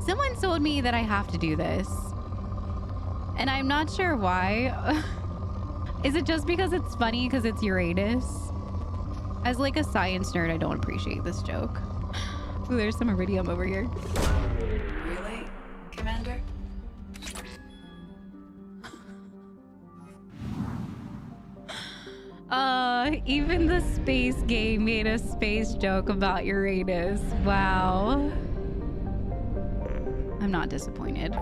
Someone told me that I have to do this, and I'm not sure why. Is it just because it's funny because it's Uranus? As like a science nerd, I don't appreciate this joke. Ooh, there's some iridium over here. Really, Commander? Even the space game made a space joke about Uranus. Wow. I'm not disappointed.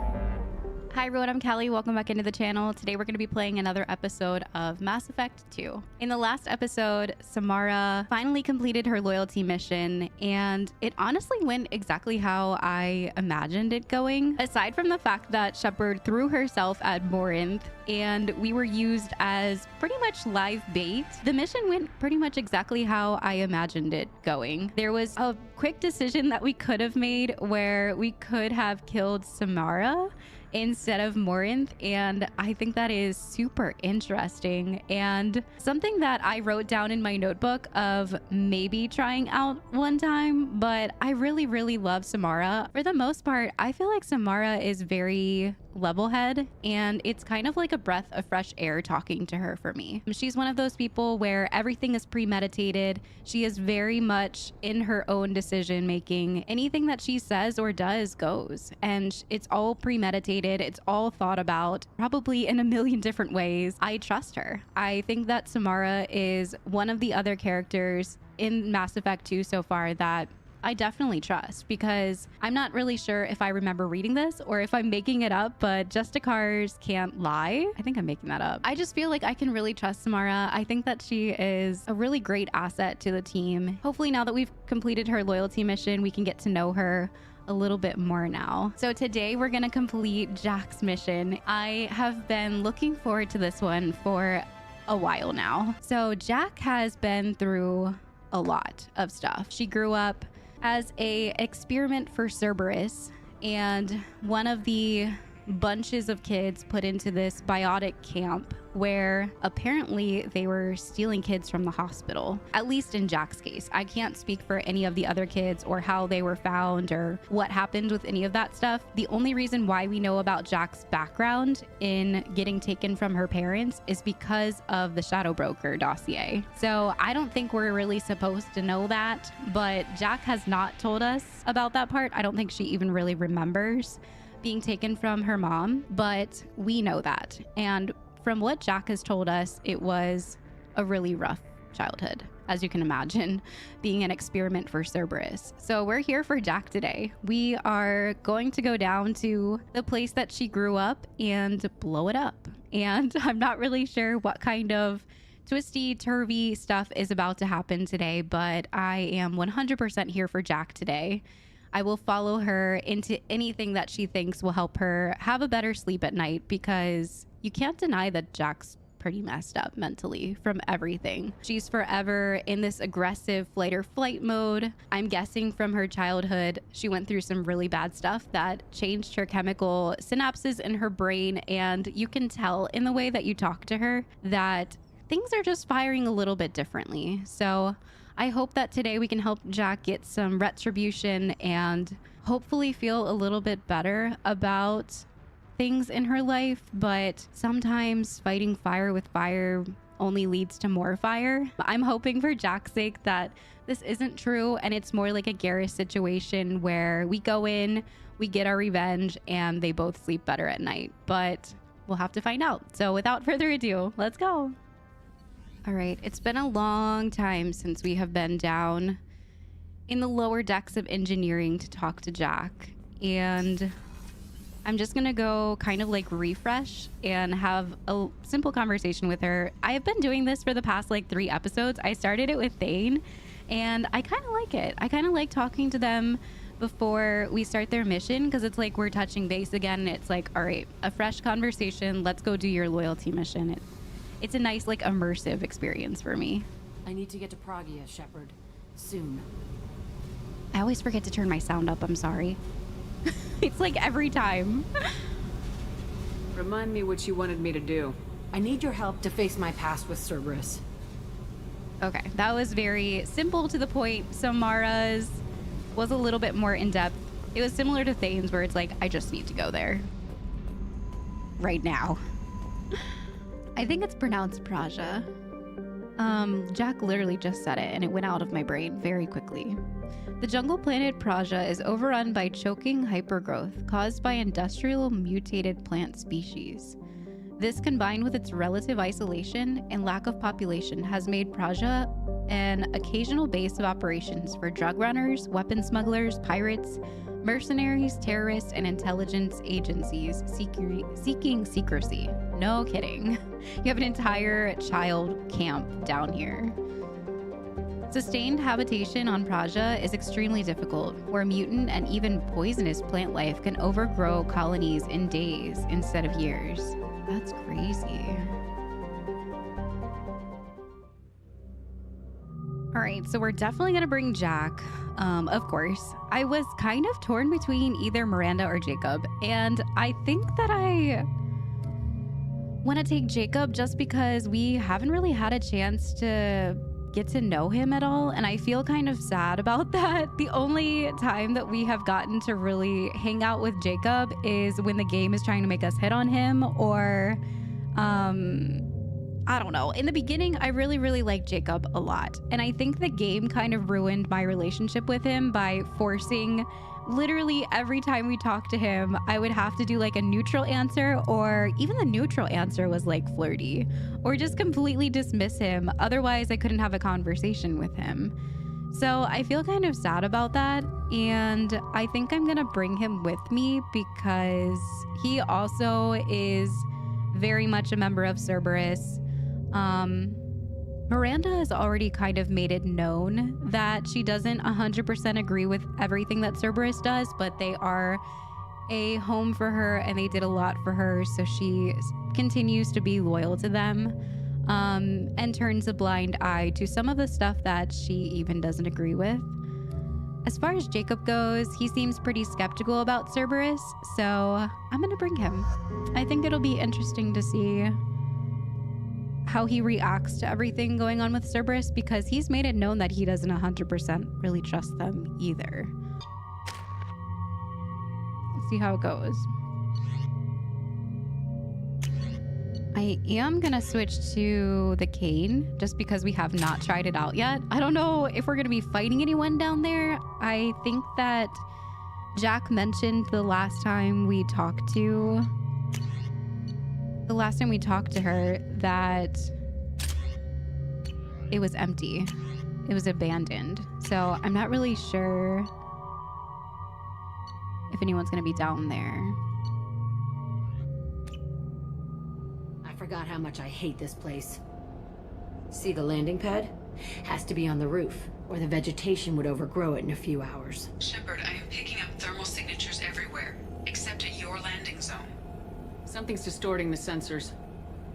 Hi everyone, I'm Callie. Welcome back into the channel. Today we're going to be playing another episode of Mass Effect 2. In the last episode, Samara finally completed her loyalty mission, and it honestly went exactly how I imagined it going. Aside from the fact that Shepard threw herself at Morinth and we were used as pretty much live bait, the mission went pretty much exactly how I imagined it going. There was a quick decision that we could have made where we could have killed Samara instead of Morinth, and I think that is super interesting and something that I wrote down in my notebook of maybe trying out one time. But I really love Samara. For the most part, I feel like Samara is very level-head, and it's kind of like a breath of fresh air talking to her for me. She's one of those people where everything is premeditated. She is very much in her own decision making. Anything that she says or does goes, and it's all premeditated. It's all thought about, probably in a million different ways. I trust her. I think that Samara is one of the other characters in Mass Effect 2 so far that I definitely trust, because I'm not really sure if I remember reading this or if I'm making it up, but Justicars can't lie. I think I'm making that up. I just feel like I can really trust Samara. I think that she is a really great asset to the team. Hopefully now that we've completed her loyalty mission, we can get to know her a little bit more now. So today we're gonna complete Jack's mission. I have been looking forward to this one for a while now. So Jack has been through a lot of stuff. She grew up as a experiment for Cerberus, and one of the bunches of kids put into this biotic camp where apparently they were stealing kids from the hospital, at least in Jack's case. I can't speak for any of the other kids or how they were found or what happened with any of that stuff. The only reason why we know about Jack's background in getting taken from her parents is because of the Shadow Broker dossier. So I don't think we're really supposed to know that, but Jack has not told us about that part. I don't think she even really remembers being taken from her mom, but we know that. And from what Jack has told us, it was a really rough childhood, as you can imagine, being an experiment for Cerberus. So we're here for Jack today. We are going to go down to the place that she grew up and blow it up. And I'm not really sure what kind of twisty, turvy stuff is about to happen today, but I am 100% here for Jack today. I will follow her into anything that she thinks will help her have a better sleep at night, because you can't deny that Jack's pretty messed up mentally from everything. She's forever in this aggressive fight or flight mode. I'm guessing from her childhood, she went through some really bad stuff that changed her chemical synapses in her brain, and you can tell in the way that you talk to her that things are just firing a little bit differently. So I hope that today we can help Jack get some retribution and hopefully feel a little bit better about things in her life. But sometimes fighting fire with fire only leads to more fire. I'm hoping for Jack's sake that this isn't true and it's more like a Garrus situation where we go in, we get our revenge, and they both sleep better at night. But we'll have to find out. So without further ado, let's go. All right, it's been a long time since we have been down in the lower decks of engineering to talk to Jack, and I'm just gonna go kind of like refresh and have a simple conversation with her. I have been doing this for the past like 3 episodes. I started it with Thane, and I kind of like it. I kind of like talking to them before we start their mission, because it's like we're touching base again, and it's like, all right, a fresh conversation. Let's go do your loyalty mission. It's a nice, like, immersive experience for me. I need to get to Pragia, Shepard. Soon. I always forget to turn my sound up. I'm sorry. It's like every time. Remind me what you wanted me to do. I need your help to face my past with Cerberus. Okay, that was very simple to the point. Samara's was a little bit more in depth. It was similar to Thane's, where it's like, I just need to go there. Right now. I think it's pronounced Praja. Jack literally just said it, and it went out of my brain very quickly. The jungle planet Praja is overrun by choking hypergrowth caused by industrial mutated plant species. This, combined with its relative isolation and lack of population, has made Praja an occasional base of operations for drug runners, weapon smugglers, pirates, mercenaries, terrorists, and intelligence agencies seeking secrecy. No kidding. You have an entire child camp down here. Sustained habitation on Praja is extremely difficult, where mutant and even poisonous plant life can overgrow colonies in days instead of years. That's crazy. All right, so we're definitely gonna bring Jack, of course. I was kind of torn between either Miranda or Jacob, and I think that I want to take Jacob just because we haven't really had a chance to get to know him at all, and I feel kind of sad about that. The only time that we have gotten to really hang out with Jacob is when the game is trying to make us hit on him, or I don't know. In the beginning, I really liked Jacob a lot. And I think the game kind of ruined my relationship with him by forcing literally every time we talked to him, I would have to do like a neutral answer, or even the neutral answer was like flirty, or just completely dismiss him. Otherwise, I couldn't have a conversation with him. So I feel kind of sad about that. And I think I'm going to bring him with me because he also is very much a member of Cerberus. Miranda has already kind of made it known that she doesn't 100% agree with everything that Cerberus does, but they are a home for her and they did a lot for her, so she continues to be loyal to them, and turns a blind eye to some of the stuff that she even doesn't agree with. As far as Jacob goes, he seems pretty skeptical about Cerberus, so I'm gonna bring him. I think it'll be interesting to see how he reacts to everything going on with Cerberus, because he's made it known that he doesn't 100% really trust them either. Let's see how it goes. I am gonna switch to the cane just because we have not tried it out yet. I don't know if we're gonna be fighting anyone down there. I think that Jack mentioned the last time we talked to her that it was empty. It was abandoned. So I'm not really sure if anyone's gonna be down there. I forgot how much I hate this place. See the landing pad? Has to be on the roof, or the vegetation would overgrow it in a few hours. Shepard, I am picking up thermal signatures everywhere, except at your landing zone. Something's distorting the sensors.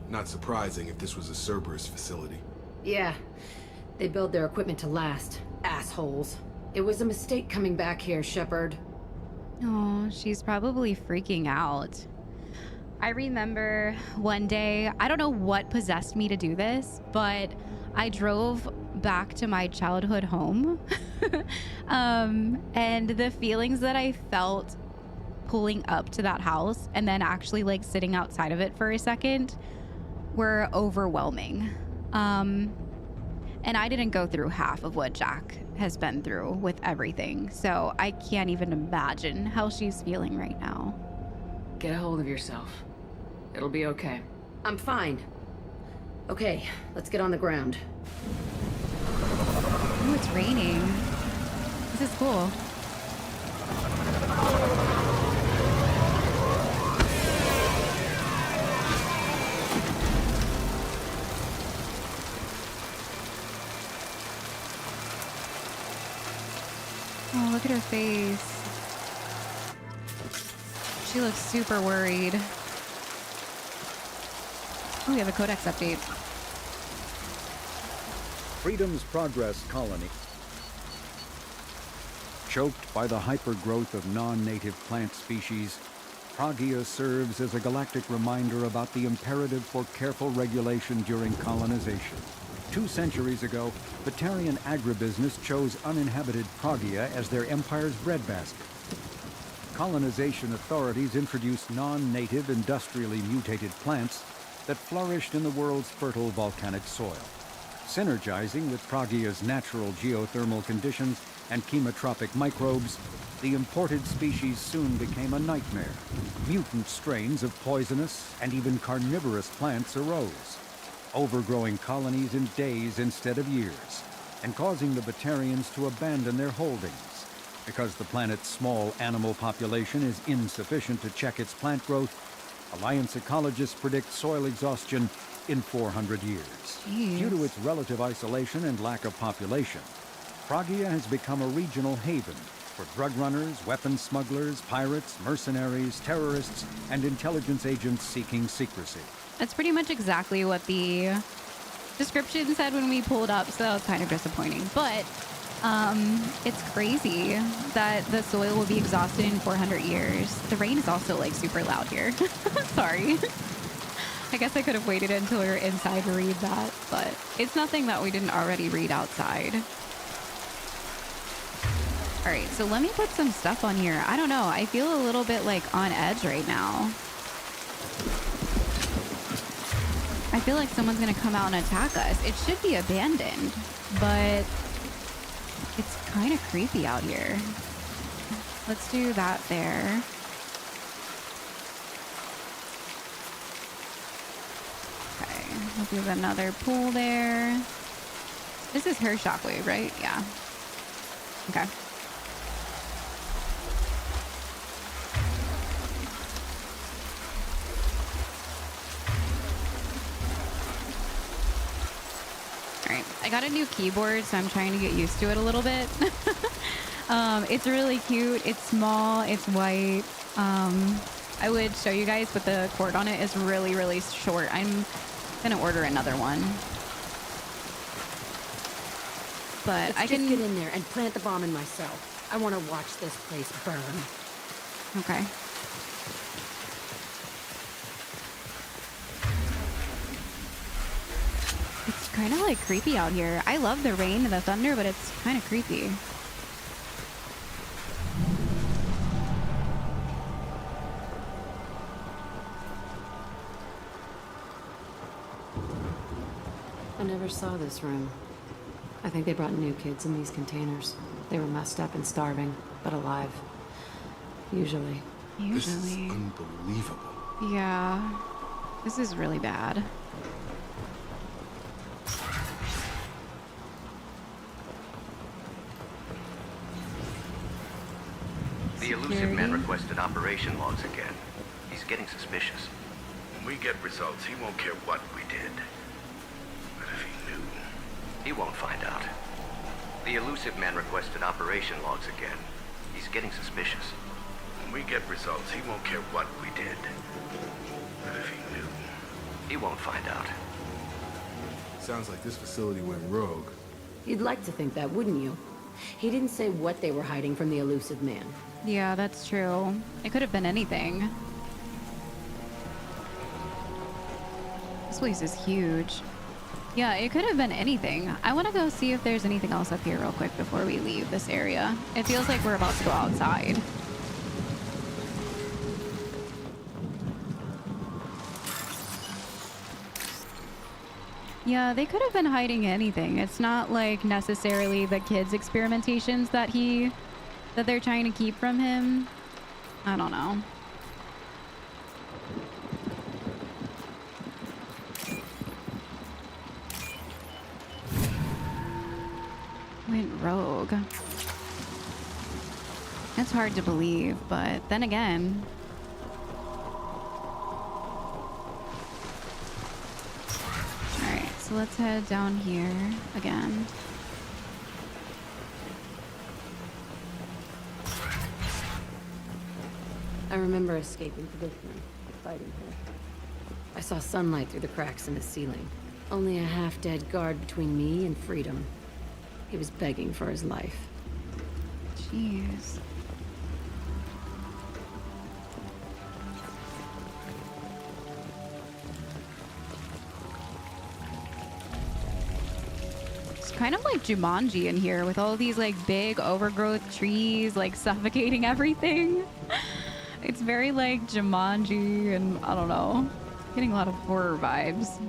Not surprising if this was a Cerberus facility. Yeah, they build their equipment to last. Assholes. It was a mistake coming back here, Shepard. Oh, she's probably freaking out. I remember one day, I don't know what possessed me to do this, but I drove back to my childhood home. And the feelings that I felt pulling up to that house and then actually like sitting outside of it for a second were overwhelming. And I didn't go through half of what Jack has been through with everything. So I can't even imagine how she's feeling right now. Get a hold of yourself. It'll be okay. I'm fine. Okay, let's get on the ground. Oh, it's raining. This is cool. Oh, look at her face. She looks super worried. Oh, we have a Codex update. Freedom's Progress colony. Choked by the hypergrowth of non-native plant species, Pragia serves as a galactic reminder about the imperative for careful regulation during colonization. 2 centuries ago, Batarian agribusiness chose uninhabited Pragia as their empire's breadbasket. colonization authorities introduced non-native, industrially mutated plants that flourished in the world's fertile volcanic soil. Synergizing with Pragia's natural geothermal conditions and chemotropic microbes, the imported species soon became a nightmare. Mutant strains of poisonous and even carnivorous plants arose, overgrowing colonies in days instead of years, and causing the Batarians to abandon their holdings. Because the planet's small animal population is insufficient to check its plant growth, Alliance ecologists predict soil exhaustion in 400 years. Jeez. Due to its relative isolation and lack of population, Pragia has become a regional haven for drug runners, weapons smugglers, pirates, mercenaries, terrorists, and intelligence agents seeking secrecy. That's pretty much exactly what the description said when we pulled up, so that was kind of disappointing. But it's crazy that the soil will be exhausted in 400 years. The rain is also like super loud here. Sorry. I guess I could have waited until we were inside to read that, but it's nothing that we didn't already read outside. All right, so let me put some stuff on here. I don't know. I feel a little bit like on edge right now. I feel like someone's gonna come out and attack us. It should be abandoned, but it's kind of creepy out here. Let's do that there. Okay, we'll do another pool there. This is her shockwave, right? Yeah. Okay. Alright, I got a new keyboard, so I'm trying to get used to it a little bit. It's really cute. It's small. It's white. I would show you guys, but the cord on it is really, really short. I'm gonna order another one. But Let's I can just get in there and plant the bomb in myself. I want to watch this place burn. Okay. It's kind of like creepy out here. I love the rain and the thunder, but it's kind of creepy. I never saw this room. I think they brought new kids in these containers. They were messed up and starving, but alive. Usually. This is Usually. unbelievable. Yeah. This is really bad. The elusive man requested operation logs again. He's getting suspicious. When we get results, he won't care what we did. But if he knew... He won't find out. The elusive man requested operation logs again. He's getting suspicious. When we get results, he won't care what we did. But if he knew... He won't find out. Sounds like this facility went rogue. You'd like to think that, wouldn't you? He didn't say what they were hiding from the elusive man. Yeah, that's true. It could have been anything. This place is huge. Yeah, it could have been anything. I want to go see if there's anything else up here real quick before we leave this area. It feels like we're about to go outside. Yeah, they could have been hiding anything. It's not like necessarily the kids' experimentations that they're trying to keep from him. I don't know. Went rogue. It's hard to believe, but then again, alright, so let's head down here again. I remember escaping for this one, fighting her. I saw sunlight through the cracks in the ceiling. Only a half-dead guard between me and freedom. He was begging for his life. Jeez. It's kind of like Jumanji in here with all these like big overgrowth trees like suffocating everything. It's very like Jumanji and I don't know. Getting a lot of horror vibes.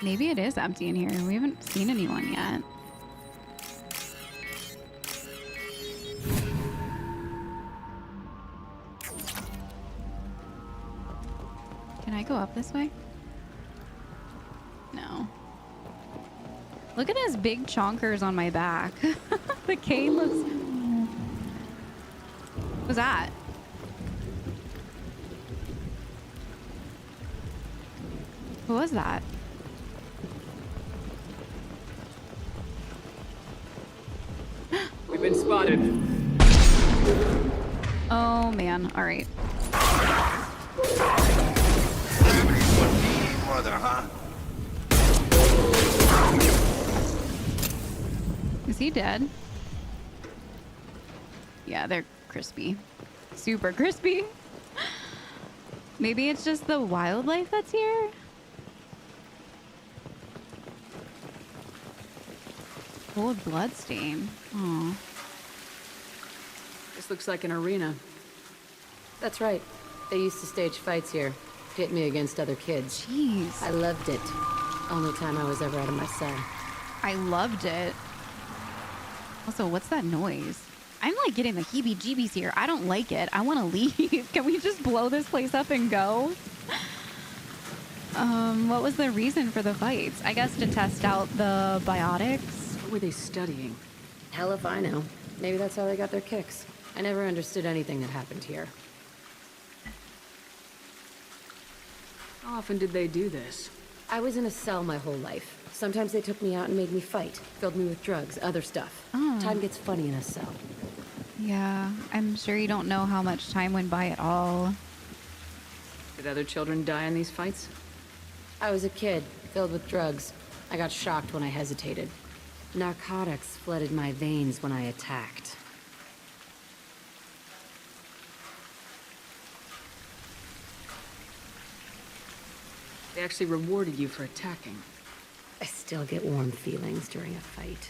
Maybe it is empty in here. We haven't seen anyone yet. Can I go up this way? No. Look at those big chonkers on my back. The cane looks... What was that? What was that? We've been spotted. Oh man, all right. Mother, huh? Is he dead? Yeah, they're crispy. Super crispy. Maybe it's just the wildlife that's here? Old bloodstain. Oh. This looks like an arena. That's right. They used to stage fights here. Pit me against other kids. Jeez. I loved it. Only time I was ever out of my cell. I loved it. Also, what's that noise? I'm like getting the heebie-jeebies here. I don't like it. I want to leave. Can we just blow this place up and go? What was the reason for the fights? I guess to test out the biotics. What were they studying? Hell if I know. Maybe that's how they got their kicks. I never understood anything that happened here. How often did they do this? I was in a cell my whole life. Sometimes they took me out and made me fight. Filled me with drugs, other stuff. Oh. Time gets funny in a cell. Yeah, I'm sure you don't know how much time went by at all. Did other children die in these fights? I was a kid, filled with drugs. I got shocked when I hesitated. Narcotics flooded my veins when I attacked. They actually rewarded you for attacking. I still get warm feelings during a fight.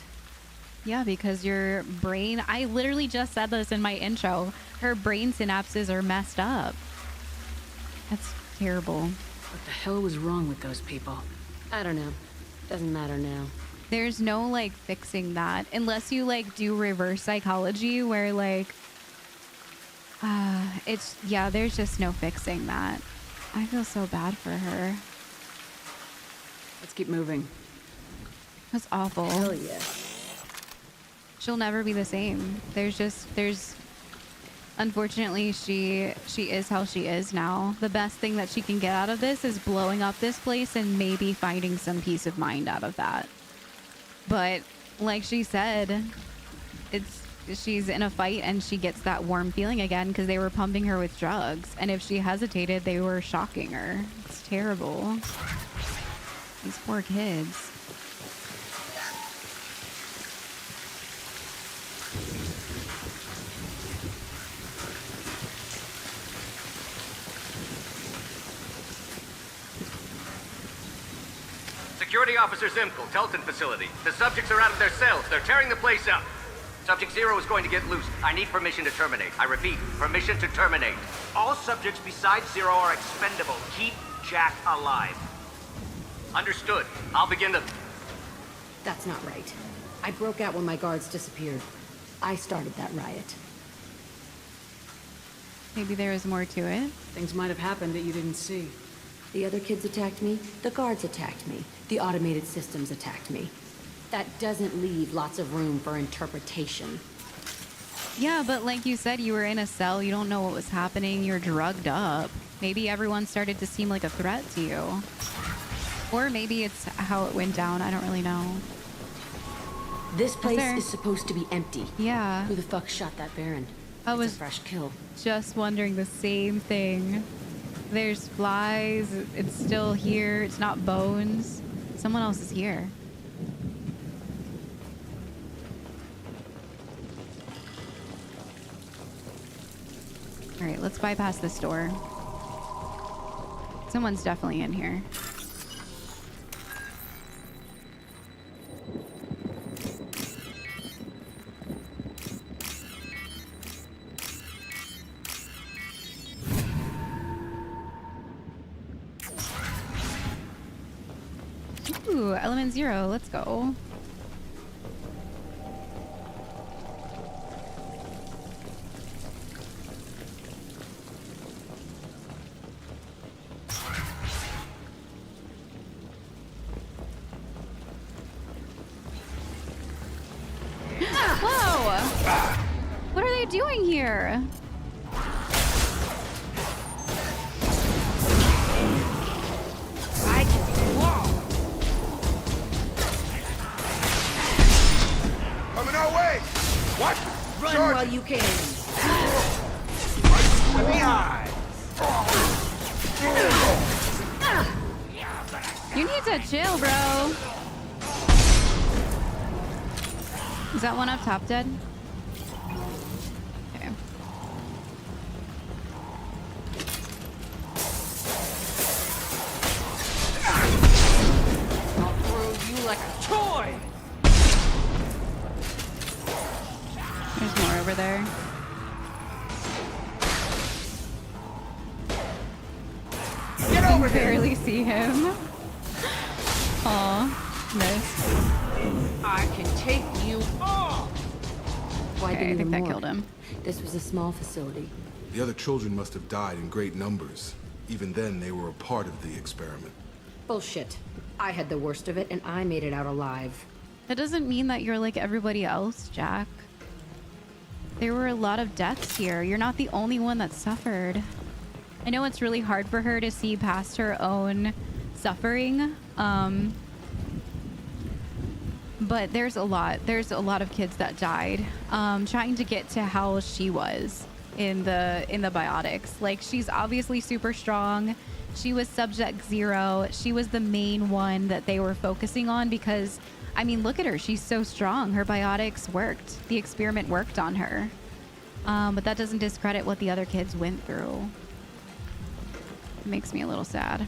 Yeah, because your brain... I literally just said this in my intro. Her brain synapses are messed up. That's terrible. What the hell was wrong with those people? I don't know. Doesn't matter now. There's no, like, fixing that. Unless you, like, do reverse psychology where, like... it's... Yeah, there's just no fixing that. I feel so bad for her. Let's keep moving. That's awful. Hell yeah. She'll never be the same. There's unfortunately she is how she is now. The best thing that she can get out of this is blowing up this place and maybe finding some peace of mind out of that. But like she said, she's in a fight and she gets that warm feeling again because they were pumping her with drugs, and if she hesitated, they were shocking her. It's terrible. These poor kids. Security Officer Zimkel, Telton facility. The subjects are out of their cells. They're tearing the place up. Subject 0 is going to get loose. I need permission to terminate. I repeat, permission to terminate. All subjects besides 0 are expendable. Keep Jack alive. Understood. I'll begin to... That's not right. I broke out when my guards disappeared. I started that riot. Maybe there was more to it. Things might have happened that you didn't see. The other kids attacked me. The guards attacked me. The automated systems attacked me. That doesn't leave lots of room for interpretation. Yeah, but like you said, you were in a cell. You don't know what was happening. You're drugged up. Maybe everyone started to seem like a threat to you. Or maybe it's how it went down. I don't really know. This place is supposed to be empty. Yeah. Who the fuck shot that Baron? I It's was a fresh kill. just wondering the same thing. There's flies. It's still here. It's not bones. Someone else is here. All right, let's bypass this door. Someone's definitely in here. Ooh, element 0. Let's go. Whoa! What are they doing here? I can walk. Coming our way! What? Run Charge. while you can. With the eye! You need to chill, bro. Is that one up top dead? Okay. I'll throw you like a toy. There's more over there. Get I over can here! barely see him. Aw, missed. I can take you off. Why Okay, I didn't think that more? killed him. This was a small facility. The other children must have died in great numbers. Even then, they were a part of the experiment. Bullshit. I had the worst of it, and I made it out alive. That doesn't mean that you're like everybody else, Jack. There were a lot of deaths here. You're not the only one that suffered. I know it's really hard for her to see past her own suffering. But there's a lot of kids that died trying to get to how she was in the biotics. Like, she's obviously super strong. She was subject 0. She was the main one that they were focusing on because, I mean, look at her. She's so strong. Her biotics worked. The experiment worked on her. But that doesn't discredit what the other kids went through. It makes me a little sad.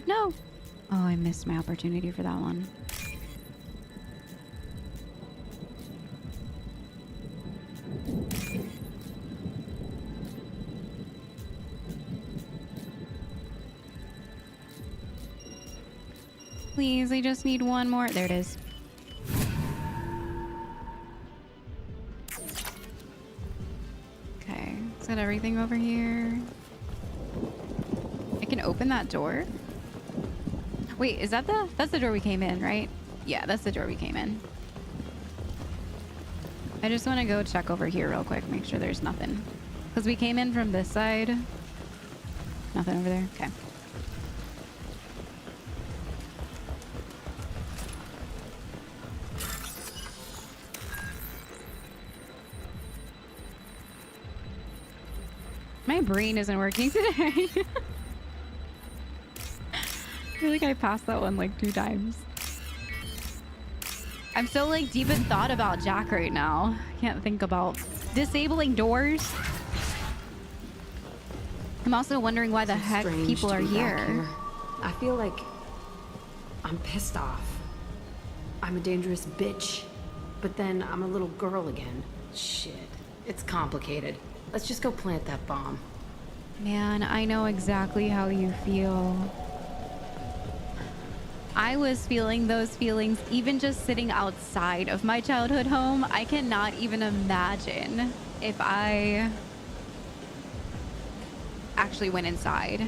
No. Oh, I missed my opportunity for that one. Please, I just need one more. There it is. Okay, is that everything over here? I can open that door. Wait, is that that's the door we came in, right? Yeah, that's the door we came in. I just want to go check over here real quick, make sure there's nothing. Because we came in from this side. Nothing over there? Okay. My brain isn't working today. I feel like I passed that one like 2 times. I'm so like deep in thought about Jack right now. I can't think about disabling doors. I'm also wondering why the heck people are here. I feel like I'm pissed off. I'm a dangerous bitch, but then I'm a little girl again. Shit, it's complicated. Let's just go plant that bomb. Man, I know exactly how you feel. I was feeling those feelings even just sitting outside of my childhood home. I cannot even imagine if I actually went inside.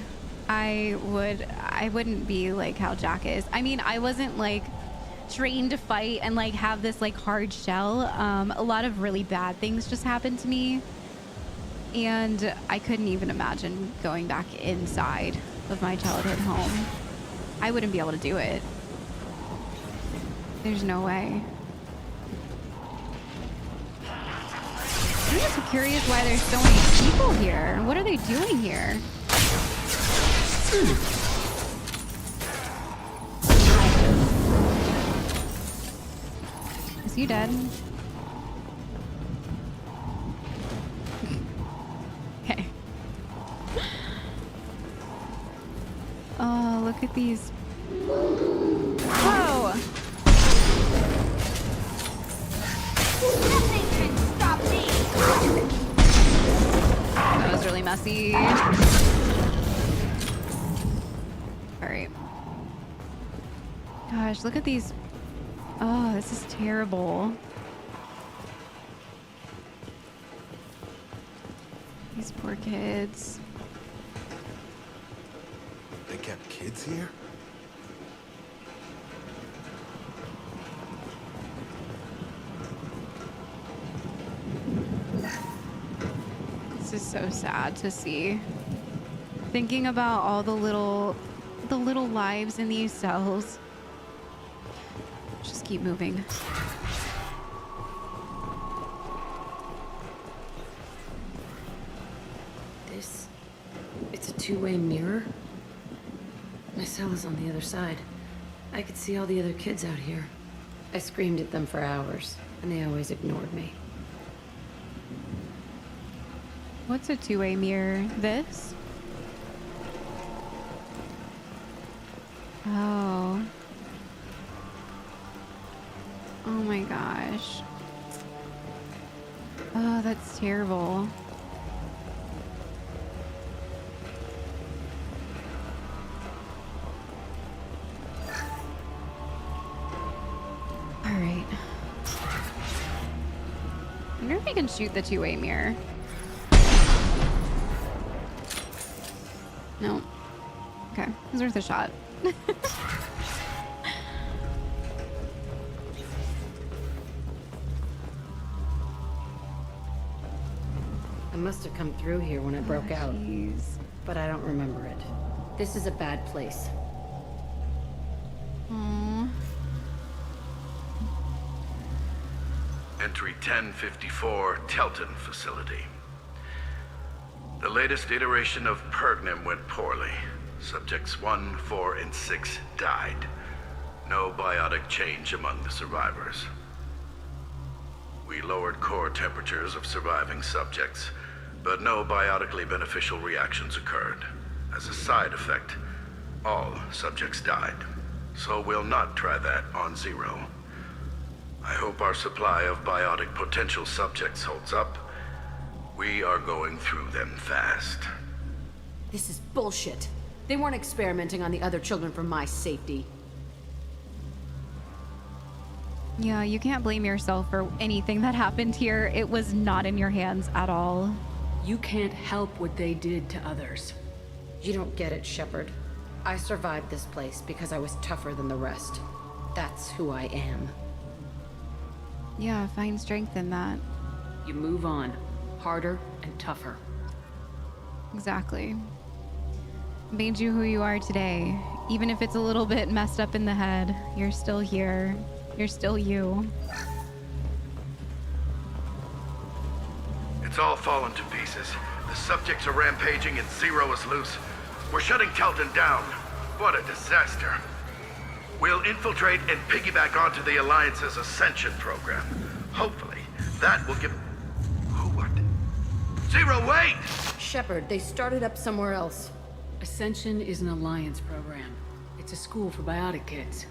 I wouldn't be like how Jack is. I mean, I wasn't like trained to fight and like have this like hard shell. A lot of really bad things just happened to me. And I couldn't even imagine going back inside of my childhood home. I wouldn't be able to do it. There's no way. I'm just curious why there's so many people here. What are they doing here? Is he dead? Okay. Oh, look at these. Whoa! Nothing can stop me! really messy. Alright. Gosh, look at these. Oh, this is terrible. These poor kids. They kept kids here? This is so sad to see. Thinking about all the little lives in these cells. Just keep moving. It's a two-way mirror. My cell is on the other side. I could see all the other kids out here. I screamed at them for hours, and they always ignored me. What's a two-way mirror? This? Oh. Oh my gosh. Oh, that's terrible. All right. I wonder if I can shoot the two-way mirror. No. Okay, it was worth a shot. I must have come through here when I broke out, but I don't remember it. This is a bad place. Entry 1054, Telton facility. The latest iteration of Pergnum went poorly. Subjects 1, 4, and 6 died. No biotic change among the survivors. We lowered core temperatures of surviving subjects, but no biotically beneficial reactions occurred. As a side effect, all subjects died. So we'll not try that on Zero. I hope our supply of biotic potential subjects holds up. We are going through them fast. This is bullshit. They weren't experimenting on the other children for my safety. Yeah, you can't blame yourself for anything that happened here. It was not in your hands at all. You can't help what they did to others. You don't get it, Shepard. I survived this place because I was tougher than the rest. That's who I am. Yeah, find strength in that. You move on. Harder and tougher. Exactly. Made you who you are today. Even if it's a little bit messed up in the head, you're still here. You're still you. It's all fallen to pieces. The subjects are rampaging and Zero is loose. We're shutting Telton down. What a disaster. We'll infiltrate and piggyback onto the Alliance's Ascension program. Hopefully, that will give... What? Zero, wait! Shepard, they started up somewhere else. Ascension is an Alliance program. It's a school for biotic kids.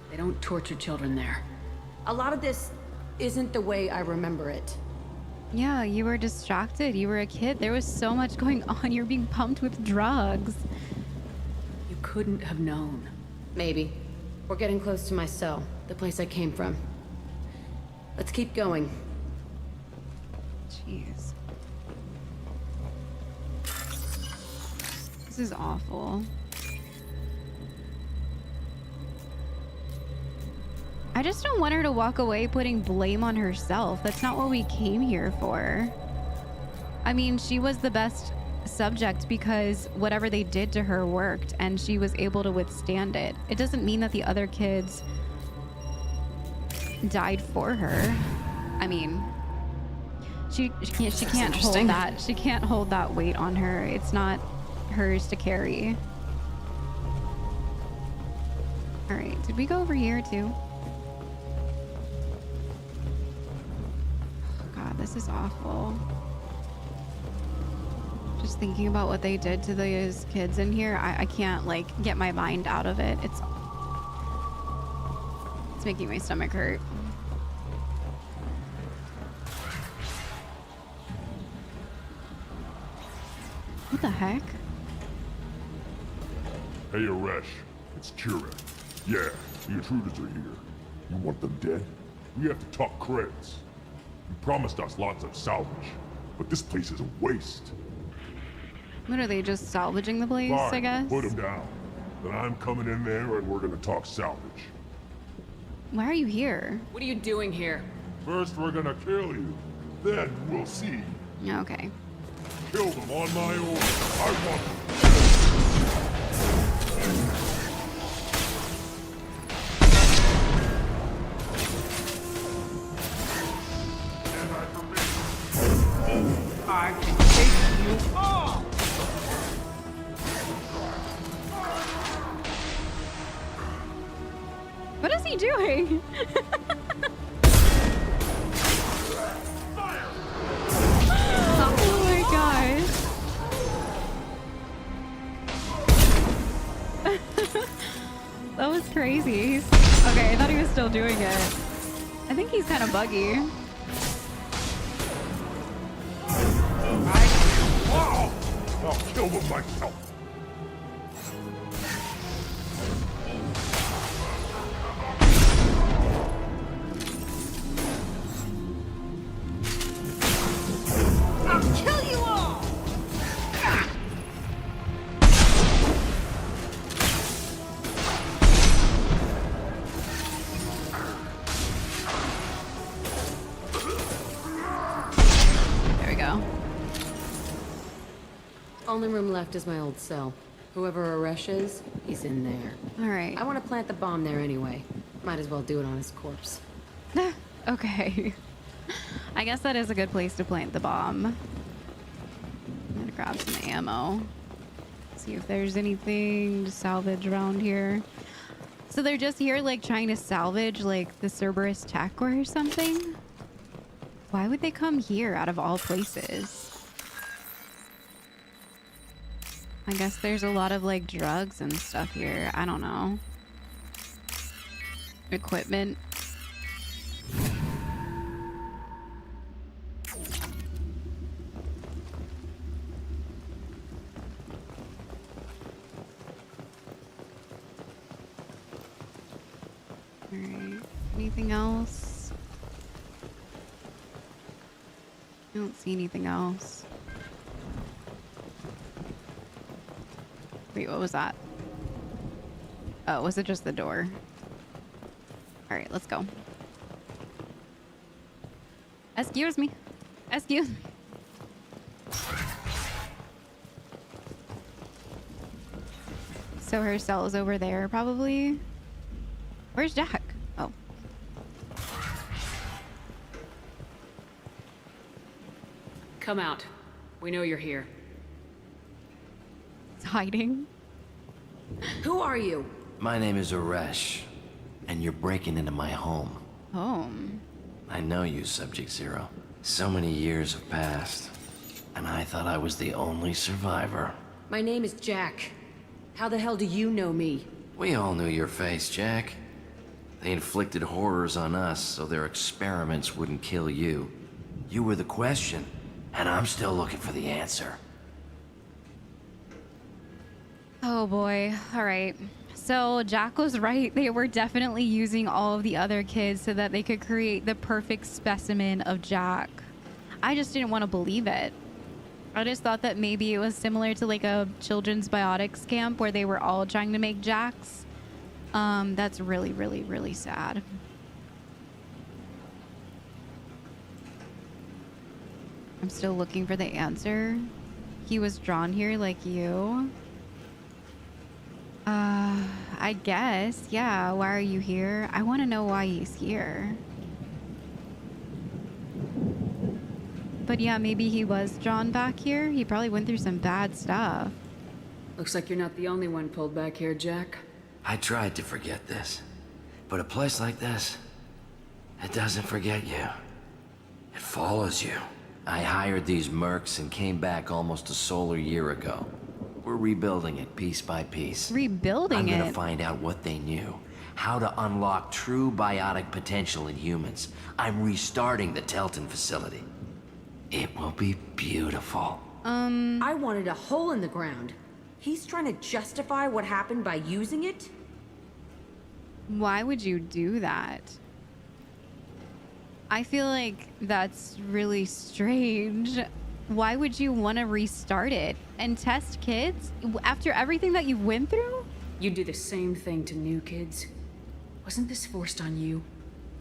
They don't torture children there. A lot of this isn't the way I remember it. Yeah, you were distracted. You were a kid. There was so much going on. You're being pumped with drugs. You couldn't have known. Maybe. We're getting close to my cell, the place I came from. Let's keep going. Jeez. This is awful. I just don't want her to walk away putting blame on herself. That's not what we came here for. I mean, she was the best subject because whatever they did to her worked and she was able to withstand it. It doesn't mean that the other kids died for her. I mean, she can't hold that. She can't hold that weight on her. It's not hers to carry. All right, did we go over here too? Oh God, this is awful. Just thinking about what they did to those kids in here, I can't like get my mind out of it. It's making my stomach hurt. What the heck? Hey, Aresh. It's Kira. Yeah, the intruders are here. You want them dead? We have to talk creds. You promised us lots of salvage, but this place is a waste. What are they, just salvaging the place, Fine, I guess? put them down. Then I'm coming in there and we're gonna talk salvage. Why are you here? What are you doing here? First, we're gonna kill you. Then we'll see. Okay. Kill them on my order. I want them. I can take you all! What is he doing? Oh my gosh. That was crazy. Okay, I thought he was still doing it. I think he's kind of buggy. I'll kill them myself. I'll kill you all! There we go. Only room left is my old cell. Whoever Aresh is, he's in there. All right. I want to plant the bomb there anyway. Might as well do it on his corpse. Okay. I guess that is a good place to plant the bomb. I'm gonna grab some ammo. See if there's anything to salvage around here. So they're just here like trying to salvage like the Cerberus tech or something? Why would they come here out of all places? I guess there's a lot of like drugs and stuff here. I don't know. Equipment. Alright. Anything else? I don't see anything else. Wait, what was that? Oh, was it just the door? Alright, let's go. Excuse me. Excuse me. So her cell is over there, probably. Where's Jack? Oh. Come out. We know you're here. It's hiding. Who are you? My name is Aresh, and you're breaking into my home. Home? I know you, Subject Zero. So many years have passed, and I thought I was the only survivor. My name is Jack. How the hell do you know me? We all knew your face, Jack. They inflicted horrors on us so their experiments wouldn't kill you. You were the question, and I'm still looking for the answer. Oh boy. All right. So Jack was right. They were definitely using all of the other kids so that they could create the perfect specimen of Jack. I just didn't want to believe it. I just thought that maybe it was similar to like a children's biotics camp where they were all trying to make Jacks. That's really, really, really sad. I'm still looking for the answer. He was drawn here like you. I guess. Yeah, why are you here? I want to know why he's here. But yeah, maybe he was drawn back here. He probably went through some bad stuff. Looks like you're not the only one pulled back here, Jack. I tried to forget this, but a place like this, it doesn't forget you. It follows you. I hired these mercs and came back almost a solar year ago. We're rebuilding it piece by piece. Rebuilding it? I'm gonna find out what they knew. How to unlock true biotic potential in humans. I'm restarting the Telton facility. It will be beautiful. I wanted a hole in the ground. He's trying to justify what happened by using it? Why would you do that? I feel like that's really strange. Why would you want to restart it and test kids after everything that you went through? You do the same thing to new kids. Wasn't this forced on you?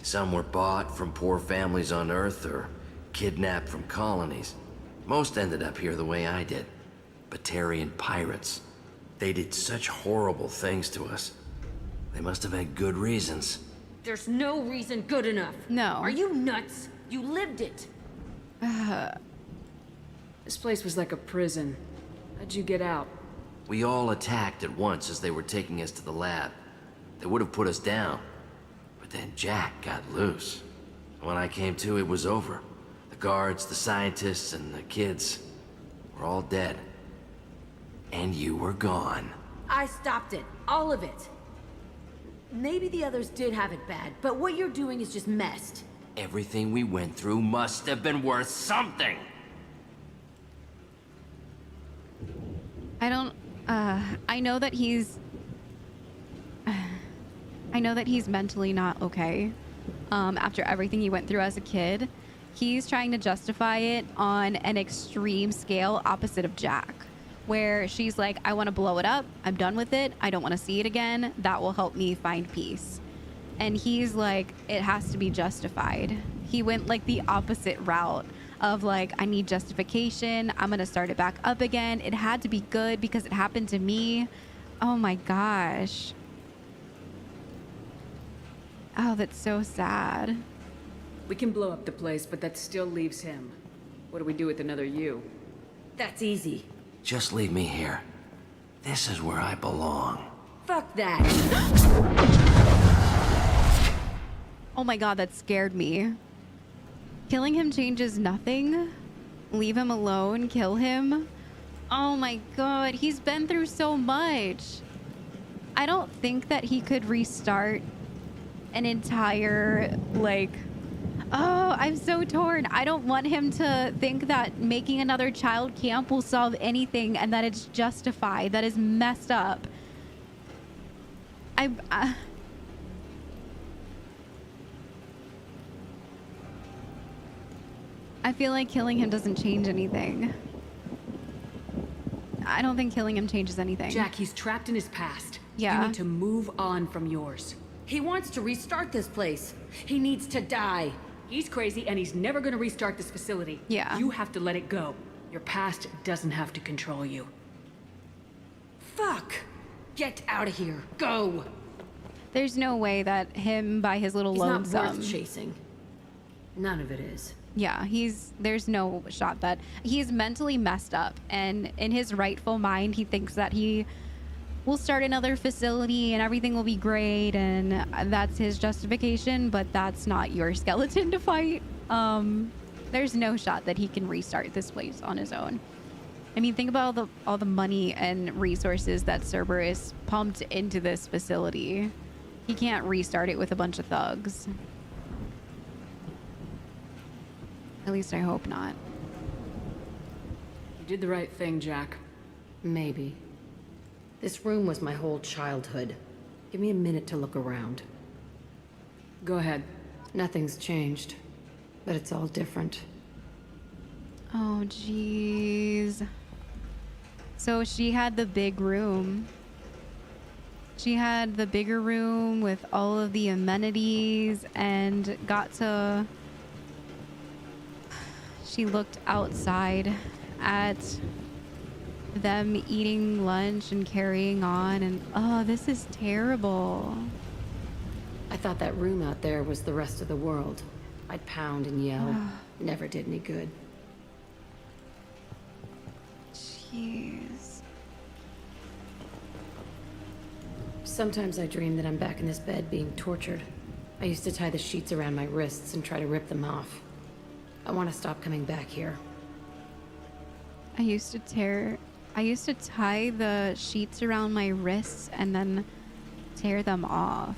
Some were bought from poor families on Earth or kidnapped from colonies. Most ended up here the way I did. Batarian pirates. They did such horrible things to us. They must have had good reasons. There's no reason good enough. No. Are you nuts? You lived it. This place was like a prison. How'd you get out? We all attacked at once as they were taking us to the lab. They would have put us down. But then Jack got loose. When I came to, it was over. The guards, the scientists, and the kids were all dead. And you were gone. I stopped it. All of it. Maybe the others did have it bad, but what you're doing is just messed. Everything we went through must have been worth something. I know that he's mentally not okay. After everything he went through as a kid, he's trying to justify it on an extreme scale opposite of Jack, where she's like, I want to blow it up. I'm done with it. I don't want to see it again. That will help me find peace. And he's like, it has to be justified. He went like the opposite route of like, I need justification. I'm going to start it back up again. It had to be good because it happened to me. Oh my gosh. Oh, that's so sad. We can blow up the place, but that still leaves him. What do we do with another you? That's easy. Just leave me here. This is where I belong. Fuck that. Oh my god, that scared me. Killing him changes nothing. Leave him alone, kill him. Oh my god, he's been through so much. I don't think that he could restart an entire, like... Oh, I'm so torn. I don't want him to think that making another child camp will solve anything and that it's justified. That is messed up. I feel like killing him doesn't change anything. I don't think killing him changes anything. Jack, he's trapped in his past. Yeah. You need to move on from yours. He wants to restart this place. He needs to die. He's crazy and he's never gonna restart this facility. Yeah. You have to let it go. Your past doesn't have to control you. Fuck. Get out of here. Go. There's no way that him by his little lonesome... Not worth chasing. None of it is. Yeah, there's no shot that he's mentally messed up, and in his rightful mind, he thinks that he will start another facility and everything will be great, and that's his justification, but that's not your skeleton to fight. There's no shot that he can restart this place on his own. I mean, think about all the money and resources that Cerberus pumped into this facility. He can't restart it with a bunch of thugs. At least I hope not. You did the right thing, Jack. Maybe. This room was my whole childhood. Give me a minute to look around. Go ahead. Nothing's changed, but it's all different. Oh, jeez. So she had the big room. She had the bigger room with all of the amenities and got to... She looked outside at them eating lunch and carrying on, and oh, this is terrible. I thought that room out there was the rest of the world. I'd pound and yell. Never did any good. Jeez. Sometimes I dream that I'm back in this bed being tortured. I used to tie the sheets around my wrists and try to rip them off. I want to stop coming back here. I used to tie the sheets around my wrists and then tear them off.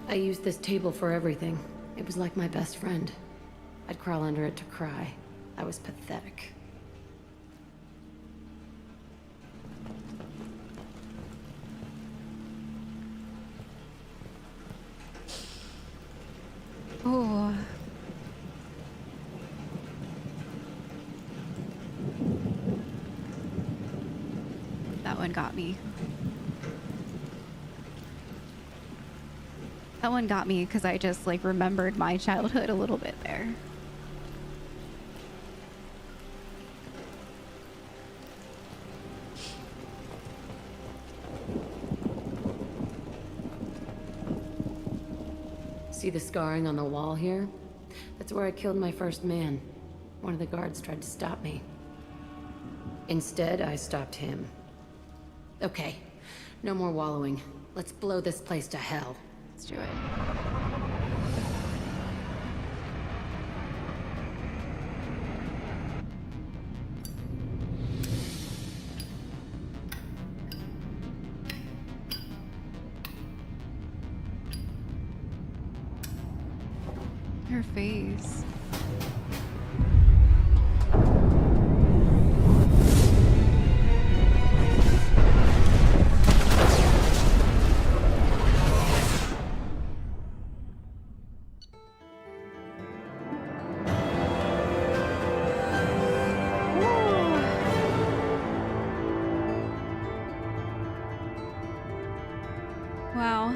I used this table for everything. It was like my best friend. I'd crawl under it to cry. I was pathetic. Oh. That one got me. That one got me because I just like remembered my childhood a little bit there. See the scarring on the wall here? That's where I killed my first man. One of the guards tried to stop me. Instead, I stopped him. Okay, no more wallowing. Let's blow this place to hell. Let's do it. Her face. Wow.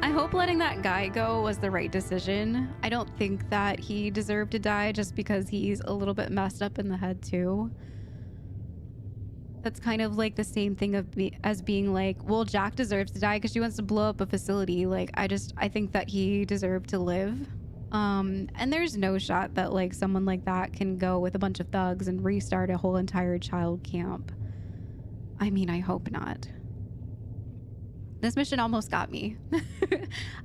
I hope letting that guy go was the right decision. I don't think that he deserved to die just because he's a little bit messed up in the head too. That's kind of like the same thing as being like, well, Jack deserves to die because she wants to blow up a facility. Like, I think that he deserved to live. And there's no shot that like someone like that can go with a bunch of thugs and restart a whole entire child camp. I mean, I hope not. This mission almost got me.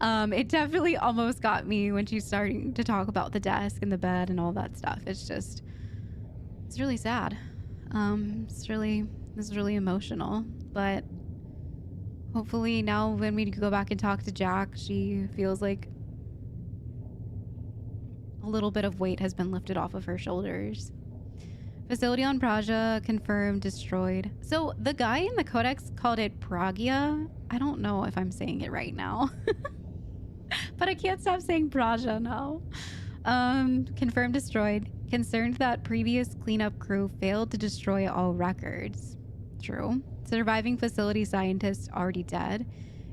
It definitely almost got me when she's starting to talk about the desk and the bed and all that stuff. It's really sad. This is really emotional, but hopefully now when we go back and talk to Jack, she feels like a little bit of weight has been lifted off of her shoulders. Facility on Praja confirmed destroyed. So the guy in the Codex called it Pragia. I don't know if I'm saying it right now, but I can't stop saying Praja now. Confirmed destroyed. Concerned that previous cleanup crew failed to destroy all records. True. Surviving facility scientists already dead,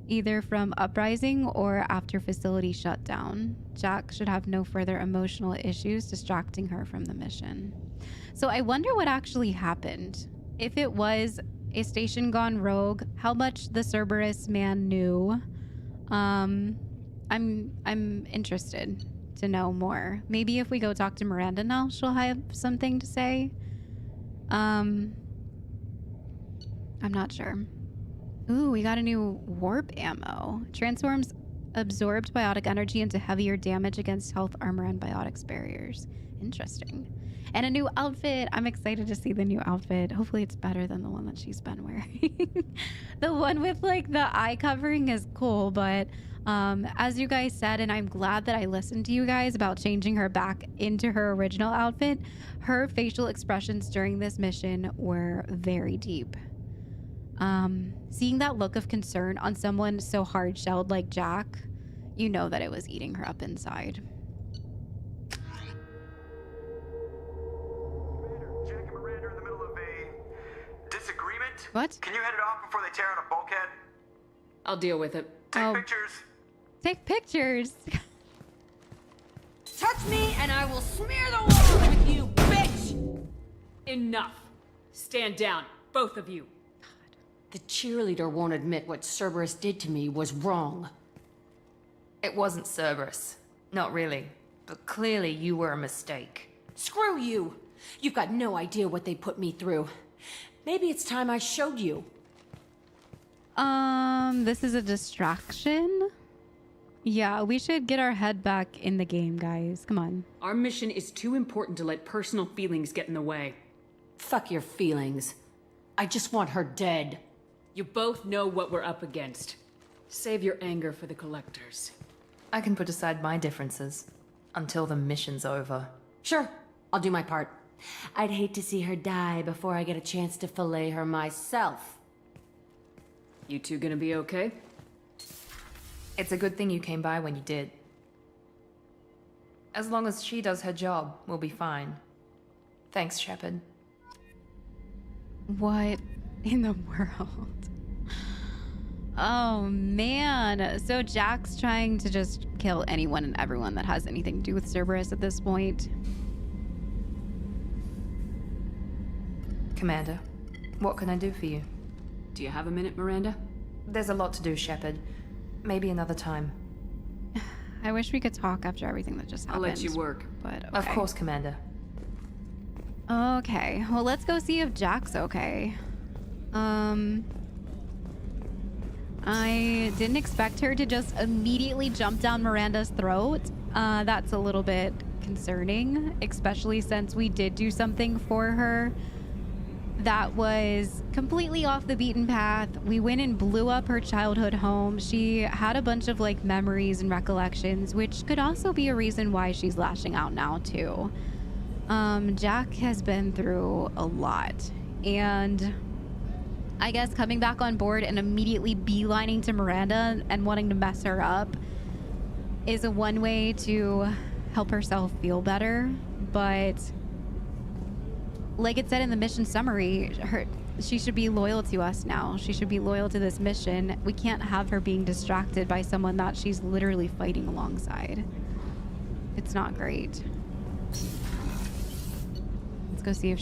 either from uprising or after facility shutdown. Jack should have no further emotional issues distracting her from the mission. So I wonder what actually happened. If it was a station gone rogue, how much the Cerberus man knew. I'm interested to know more. Maybe if we go talk to Miranda now, she'll have something to say. I'm not sure. Ooh, we got a new warp ammo. Transforms absorbed biotic energy into heavier damage against health armor and biotics barriers. Interesting. And a new outfit. I'm excited to see the new outfit. Hopefully it's better than the one that she's been wearing. The one with like the eye covering is cool, but as you guys said, and I'm glad that I listened to you guys about changing her back into her original outfit, her facial expressions during this mission were very deep. Seeing that look of concern on someone so hard-shelled like Jack, you know that it was eating her up inside. Jack and Miranda are in the middle of a disagreement. What? Can you head it off before they tear out a bulkhead? I'll deal with it. Take pictures. Take pictures. Touch me and I will smear the walls with you, bitch! Enough. Stand down, both of you. The cheerleader won't admit what Cerberus did to me was wrong. It wasn't Cerberus. Not really. But clearly you were a mistake. Screw you! You've got no idea what they put me through. Maybe it's time I showed you. This is a distraction? Yeah, we should get our head back in the game, guys. Come on. Our mission is too important to let personal feelings get in the way. Fuck your feelings. I just want her dead. You both know what we're up against. Save your anger for the collectors. I can put aside my differences until the mission's over. Sure, I'll do my part. I'd hate to see her die before I get a chance to fillet her myself. You two gonna be okay? It's a good thing you came by when you did. As long as she does her job, we'll be fine. Thanks, Shepard. What in the world? Oh man. So Jack's trying to just kill anyone and everyone that has anything to do with Cerberus at this point. Commander, what can I do for you? Do you have a minute, Miranda? There's a lot to do, Shepard. Maybe another time. I wish we could talk after everything that just happened. I'll let you work. But okay. Of course, Commander. Okay, well, let's go see if Jack's okay. I didn't expect her to just immediately jump down Miranda's throat. That's a little bit concerning, especially since we did do something for her that was completely off the beaten path. We went and blew up her childhood home. She had a bunch of like memories and recollections, which could also be a reason why she's lashing out now too. Jack has been through a lot, and I guess coming back on board and immediately beelining to Miranda and wanting to mess her up is a one way to help herself feel better. But like it said in the mission summary, she should be loyal to us now. She should be loyal to this mission. We can't have her being distracted by someone that she's literally fighting alongside. It's not great. Let's go see if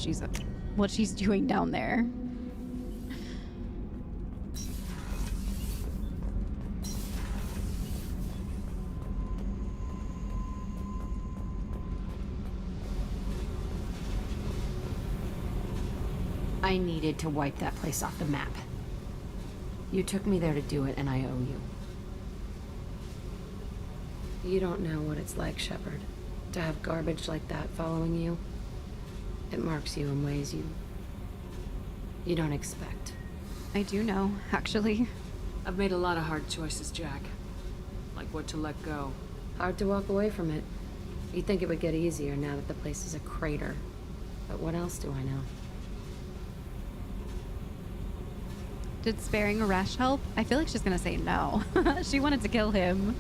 what she's doing down there. I needed to wipe that place off the map. You took me there to do it, and I owe you. You don't know what it's like, Shepard, to have garbage like that following you. It marks you in ways you don't expect. I do know, actually. I've made a lot of hard choices, Jack. Like what to let go. Hard to walk away from it. You'd think it would get easier now that the place is a crater. But what else do I know? Did sparing Arash help? I feel like she's gonna say no. She wanted to kill him.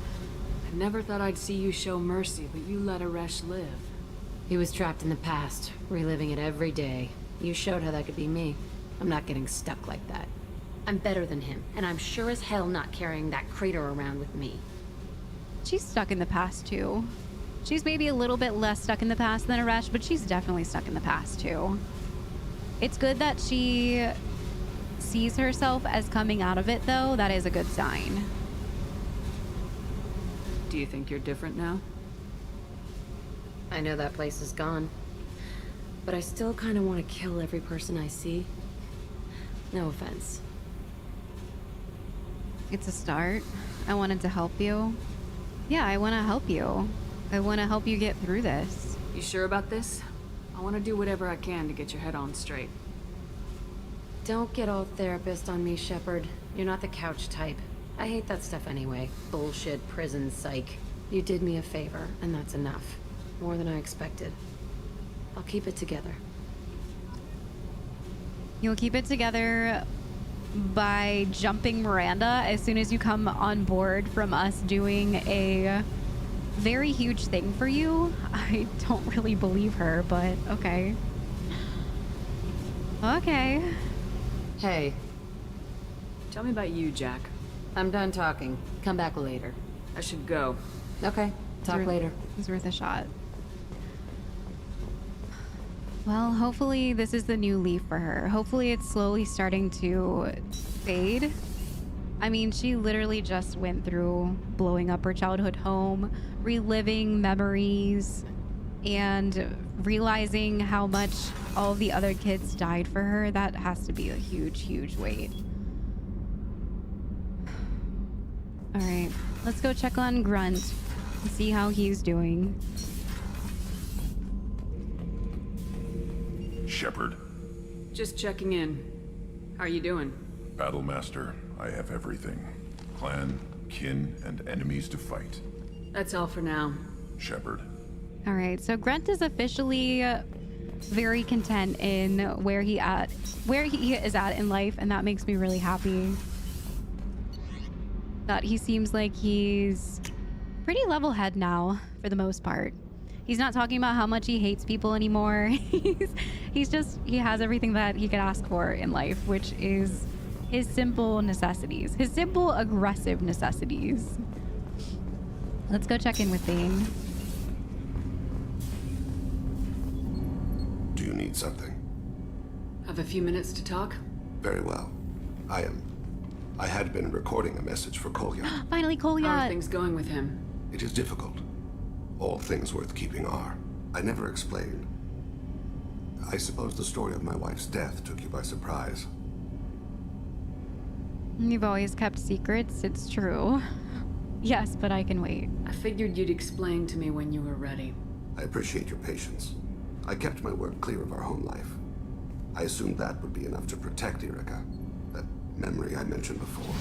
I never thought I'd see you show mercy, but you let Arash live. He was trapped in the past, reliving it every day. You showed how that could be me. I'm not getting stuck like that. I'm better than him, and I'm sure as hell not carrying that crater around with me. She's stuck in the past too. She's maybe a little bit less stuck in the past than Arash, but she's definitely stuck in the past too. It's good that she sees herself as coming out of it, though. That is a good sign. Do you think you're different now? I know that place is gone, but I still kind of want to kill every person I see. No offense. It's a start. I wanted to help you. Yeah, I want to help you. I want to help you get through this. You sure about this? I want to do whatever I can to get your head on straight. Don't get all therapist on me, Shepard. You're not the couch type. I hate that stuff anyway. Bullshit, prison, psych. You did me a favor, and that's enough. More than I expected. I'll keep it together. You'll keep it together by jumping Miranda as soon as you come on board from us doing a very huge thing for you. I don't really believe her, but okay. Okay. Hey. Tell me about you, Jack. I'm done talking. Come back later. I should go. Okay. Talk later. It's worth a shot. Well, hopefully this is the new leaf for her. Hopefully it's slowly starting to fade. I mean, she literally just went through blowing up her childhood home, reliving memories, and realizing how much all the other kids died for her. That has to be a huge, huge weight. All right, let's go check on Grunt and see how he's doing. Shepard. Just checking in. How are you doing? Battlemaster, I have everything. clan, kin, and enemies to fight. That's all for now. Shepard. All right, so Grunt is officially very content in where he is at in life, and that makes me really happy. That he seems like he's pretty level head now for the most part. He's not talking about how much he hates people anymore. He has everything that he could ask for in life, which is his simple necessities, his simple aggressive necessities. Let's go check in with Thane. Do you need something? Have a few minutes to talk? Very well. I had been recording a message for Kolyat. Finally, Kolyat. How are things going with him? It is difficult. All things worth keeping are. I never explained. I suppose the story of my wife's death took you by surprise. You've always kept secrets, it's true. Yes, but I can wait. I figured you'd explain to me when you were ready. I appreciate your patience. I kept my work clear of our home life. I assumed that would be enough to protect Erica. That memory I mentioned before.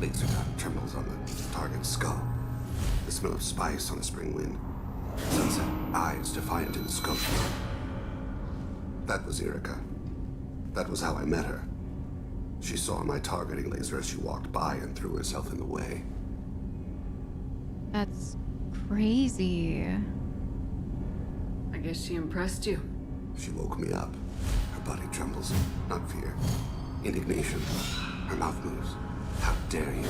Laser dot trembles on the target's skull. The smell of spice on a spring wind. Sunset eyes defiant in the scope. That was Erica. That was how I met her. She saw my targeting laser as she walked by and threw herself in the way. That's crazy. I guess she impressed you. She woke me up. Her body trembles. Not fear. Indignation. Her mouth moves. How dare you?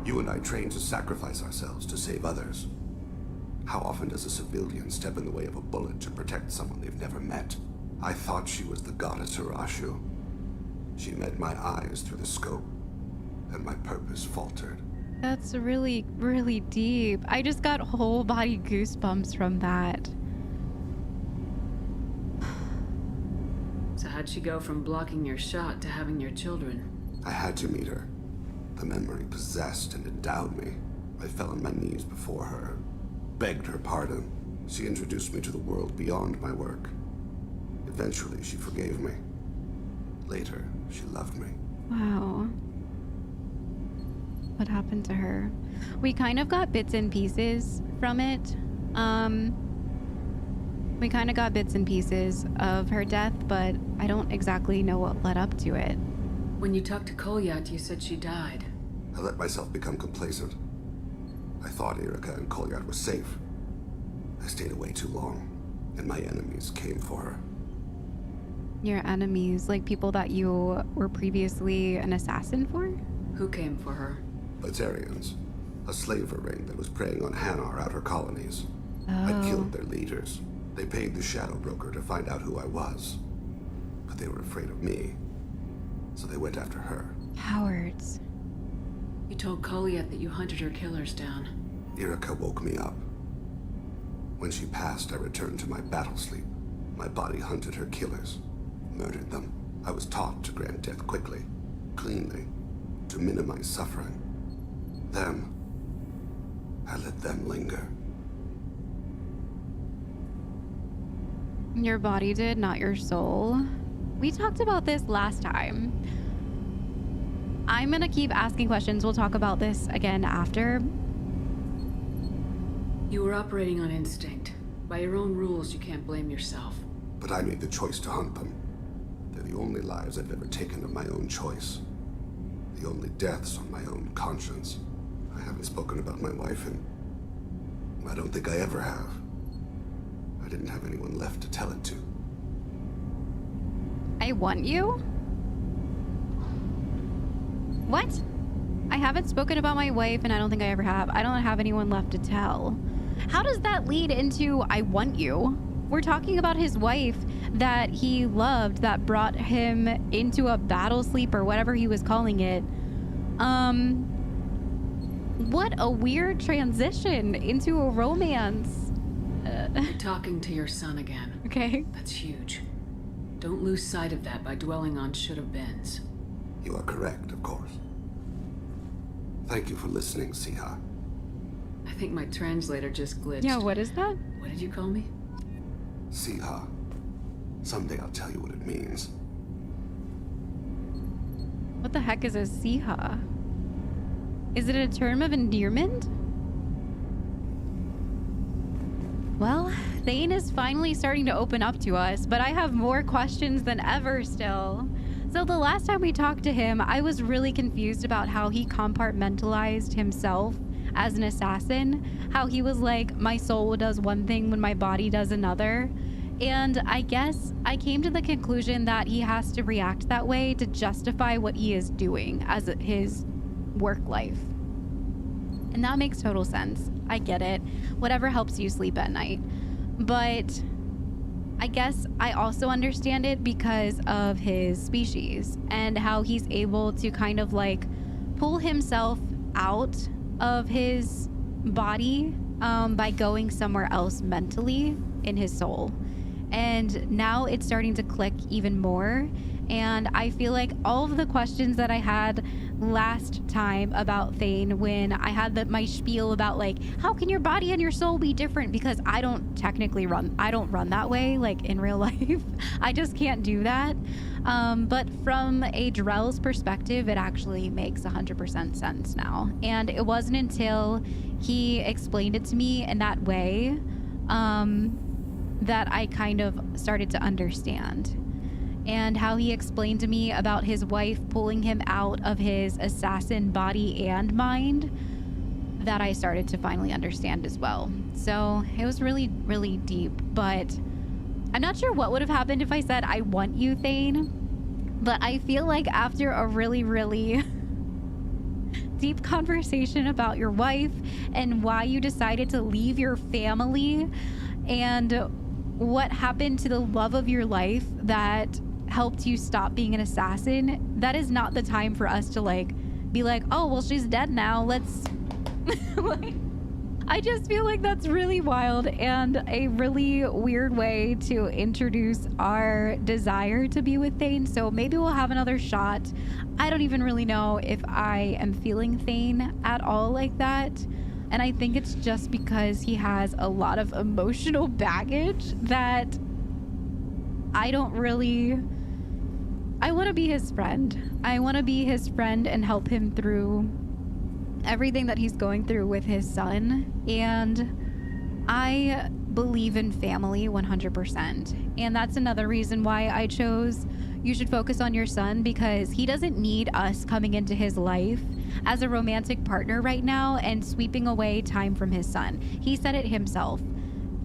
You and I trained to sacrifice ourselves to save others. How often does a civilian step in the way of a bullet to protect someone they've never met? I thought she was the goddess Hirashu. She met my eyes through the scope, and my purpose faltered. That's really, really deep. I just got whole body goosebumps from that. So how'd she go from blocking your shot to having your children? I had to meet her. The memory possessed and endowed me. I fell on my knees before her, begged her pardon. She introduced me to the world beyond my work. Eventually, she forgave me. Later, she loved me. Wow. What happened to her? We kind of got bits and pieces from it. We kind of got bits and pieces of her death, but I don't exactly know what led up to it. When you talked to Kolyat, you said she died. I let myself become complacent. I thought Erica and Kolyat were safe. I stayed away too long, and my enemies came for her. Your enemies, like people that you were previously an assassin for? Who came for her? Batarians. A slaver ring that was preying on Hanar outer colonies. Oh. I'd killed their leaders. They paid the shadow broker to find out who I was. But they were afraid of me. So they went after her. Cowards. You told Kolyat that you hunted her killers down. Erica woke me up. When she passed, I returned to my battle sleep. My body hunted her killers, murdered them. I was taught to grant death quickly, cleanly, to minimize suffering. Them, I let them linger. Your body did, not your soul. We talked about this last time. I'm gonna keep asking questions. We'll talk about this again after. You were operating on instinct. By your own rules, you can't blame yourself. But I made the choice to hunt them. They're the only lives I've ever taken of my own choice. The only deaths on my own conscience. I haven't spoken about my wife, and I don't think I ever have. I didn't have anyone left to tell it to. I want you? What? I haven't spoken about my wife, and I don't think I ever have. I don't have anyone left to tell. How does that lead into I want you? We're talking about his wife that he loved, that brought him into a battle sleep or whatever he was calling it. What a weird transition into a romance. You're talking to your son again. Okay. That's huge. Don't lose sight of that by dwelling on should-have-beens. You are correct, of course. Thank you for listening, Siha. I think my translator just glitched. Yeah, what is that? What did you call me? Siha. Someday I'll tell you what it means. What the heck is a Siha? Is it a term of endearment? Well, Thane is finally starting to open up to us, but I have more questions than ever still. So the last time we talked to him, I was really confused about how he compartmentalized himself as an assassin. How he was like, my soul does one thing when my body does another. And I guess I came to the conclusion that he has to react that way to justify what he is doing as his work life. And that makes total sense. I get it. Whatever helps you sleep at night. But I guess I also understand it because of his species and how he's able to kind of like pull himself out of his body by going somewhere else mentally in his soul. And now it's starting to click even more. And I feel like all of the questions that I had last time about Thane, when I had my spiel about like, how can your body and your soul be different? Because I don't technically I don't run that way, like in real life. I just can't do that. But from a Drell's perspective, it actually makes 100% sense now. And it wasn't until he explained it to me in that way that I kind of started to understand. And how he explained to me about his wife pulling him out of his assassin body and mind, that I started to finally understand as well. So it was really, really deep, but I'm not sure what would have happened if I said, I want you, Thane. But I feel like after a really, really deep conversation about your wife and why you decided to leave your family and what happened to the love of your life that helped you stop being an assassin, that is not the time for us to like be like, oh well, she's dead now, let's like, I just feel like that's really wild and a really weird way to introduce our desire to be with Thane. So maybe we'll have another shot. I don't even really know if I am feeling Thane at all like that. And I think it's just because he has a lot of emotional baggage that I don't really... I want to be his friend. I want to be his friend and help him through everything that he's going through with his son. And I believe in family 100%. And that's another reason why I chose you should focus on your son, because he doesn't need us coming into his life as a romantic partner right now and sweeping away time from his son. He said it himself.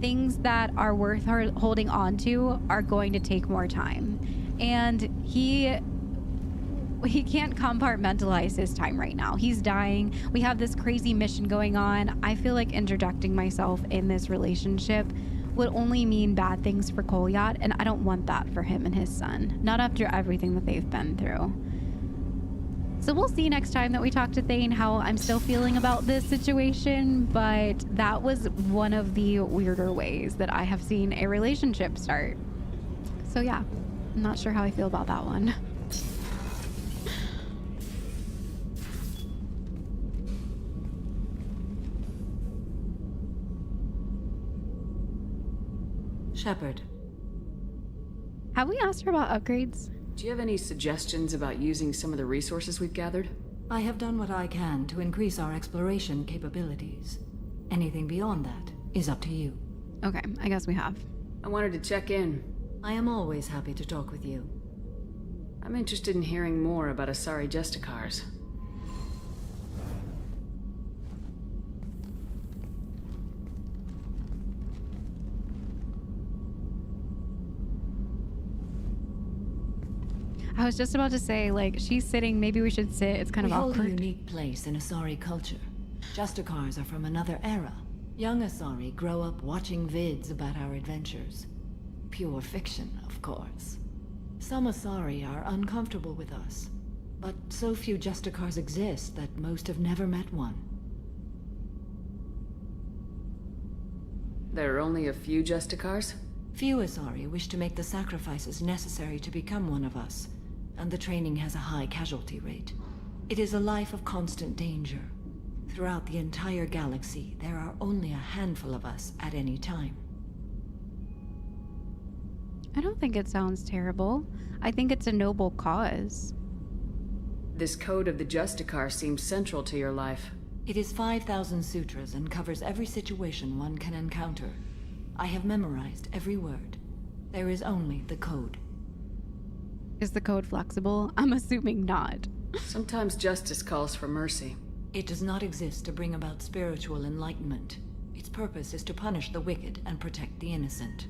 Things that are worth holding on to are going to take more time. And he can't compartmentalize his time right now. He's dying. We have this crazy mission going on. I feel like interjecting myself in this relationship would only mean bad things for Kolyat, and I don't want that for him and his son. Not after everything that they've been through. So we'll see next time that we talk to Thane how I'm still feeling about this situation, but that was one of the weirder ways that I have seen a relationship start. So yeah, I'm not sure how I feel about that one. Shepard. Have we asked her about upgrades? Do you have any suggestions about using some of the resources we've gathered? I have done what I can to increase our exploration capabilities. Anything beyond that is up to you. Okay, I guess we have. I wanted to check in. I am always happy to talk with you. I'm interested in hearing more about Asari Justicars. I was just about to say, like, she's sitting, maybe we should sit. It's kind of awkward. We hold a unique place in Asari culture. Justicars are from another era. Young Asari grow up watching vids about our adventures. Pure fiction, of course. Some Asari are uncomfortable with us, but so few Justicars exist that most have never met one. There are only a few Justicars? Few Asari wish to make the sacrifices necessary to become one of us, and the training has a high casualty rate. It is a life of constant danger. Throughout the entire galaxy, there are only a handful of us at any time. I don't think it sounds terrible. I think it's a noble cause. This code of the Justicar seems central to your life. It is 5,000 sutras and covers every situation one can encounter. I have memorized every word. There is only the code. Is the code flexible? I'm assuming not. Sometimes justice calls for mercy. It does not exist to bring about spiritual enlightenment. Its purpose is to punish the wicked and protect the innocent.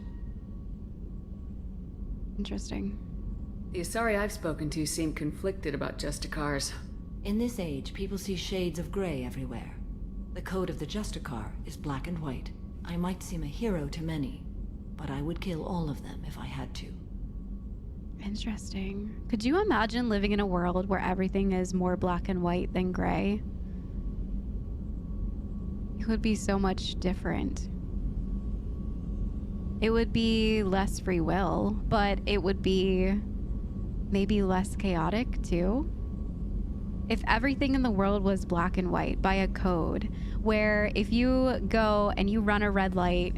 Interesting. The Asari I've spoken to seem conflicted about Justicars. In this age, people see shades of gray everywhere. The code of the Justicar is black and white. I might seem a hero to many, but I would kill all of them if I had to. Interesting. Could you imagine living in a world where everything is more black and white than gray? It would be so much different. It would be less free will, but it would be maybe less chaotic too. If everything in the world was black and white by a code, where if you go and you run a red light,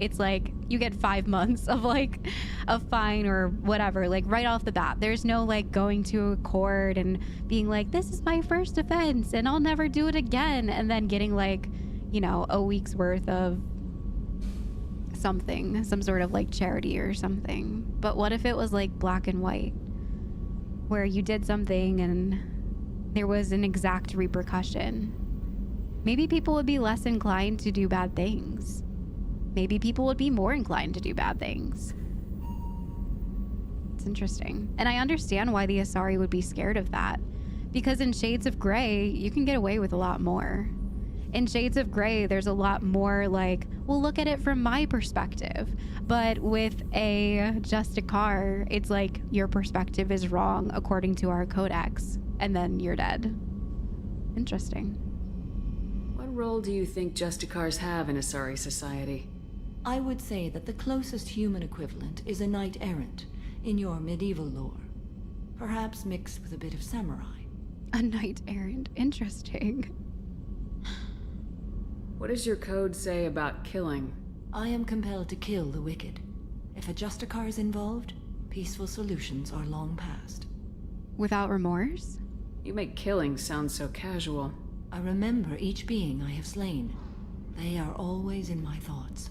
it's like you get 5 months of like a fine or whatever, like right off the bat. There's no like going to a court and being like, this is my first offense and I'll never do it again, and then getting like, you know, a week's worth of something, some sort of like charity or something. But what if it was like black and white, where you did something and there was an exact repercussion? Maybe people would be less inclined to do bad things. Maybe people would be more inclined to do bad things. It's interesting. And I understand why the Asari would be scared of that. Because in Shades of Grey, you can get away with a lot more. In Shades of Grey, there's a lot more like, well, look at it from my perspective. But with a Justicar, it's like your perspective is wrong according to our Codex, and then you're dead. Interesting. What role do you think Justicars have in Asari society? I would say that the closest human equivalent is a knight-errant in your medieval lore. Perhaps mixed with a bit of samurai. A knight-errant. Interesting. What does your code say about killing? I am compelled to kill the wicked. If a Justicar is involved, peaceful solutions are long past. Without remorse? You make killing sound so casual. I remember each being I have slain. They are always in my thoughts.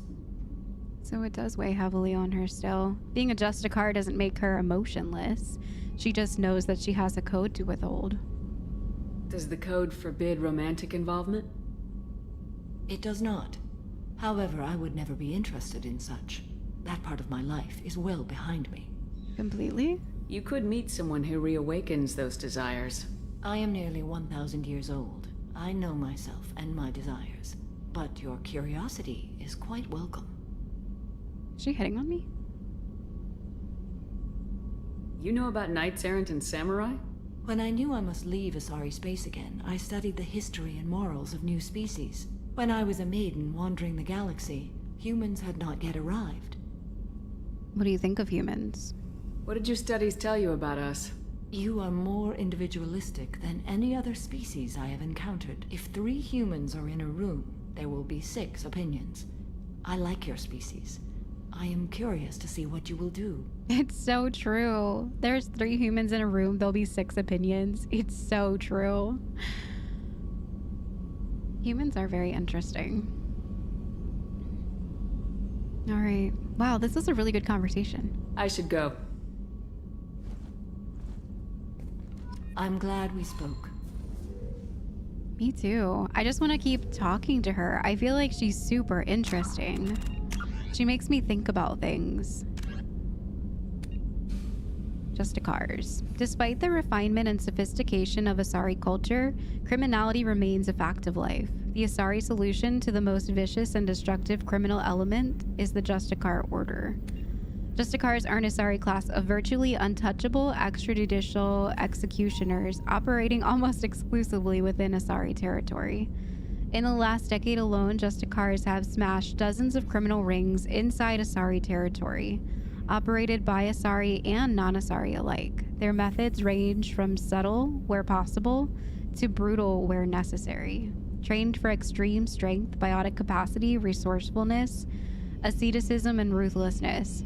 So it does weigh heavily on her still. Being a Justicar doesn't make her emotionless. She just knows that she has a code to withhold. Does the code forbid romantic involvement? It does not. However, I would never be interested in such. That part of my life is well behind me. Completely? You could meet someone who reawakens those desires. I am nearly 1,000 years old. I know myself and my desires. But your curiosity is quite welcome. Is she hitting on me? You know about knights errant and samurai? When I knew I must leave Asari space again, I studied the history and morals of new species. When I was a maiden wandering the galaxy, humans had not yet arrived. What do you think of humans? What did your studies tell you about us? You are more individualistic than any other species I have encountered. If 3 humans are in a room, there will be 6 opinions. I like your species. I am curious to see what you will do. It's so true. There's 3 humans in a room, there'll be 6 opinions. It's so true. Humans are very interesting. All right. Wow, this was a really good conversation. I should go. I'm glad we spoke. Me too. I just want to keep talking to her. I feel like she's super interesting. She makes me think about things. Justicars. Despite the refinement and sophistication of Asari culture, criminality remains a fact of life. The Asari solution to the most vicious and destructive criminal element is the Justicar Order. Justicars are an Asari class of virtually untouchable extrajudicial executioners operating almost exclusively within Asari territory. In the last decade alone, Justicars have smashed dozens of criminal rings inside Asari territory, operated by Asari and non-Asari alike. Their methods range from subtle, where possible, to brutal where necessary. Trained for extreme strength, biotic capacity, resourcefulness, asceticism, and ruthlessness,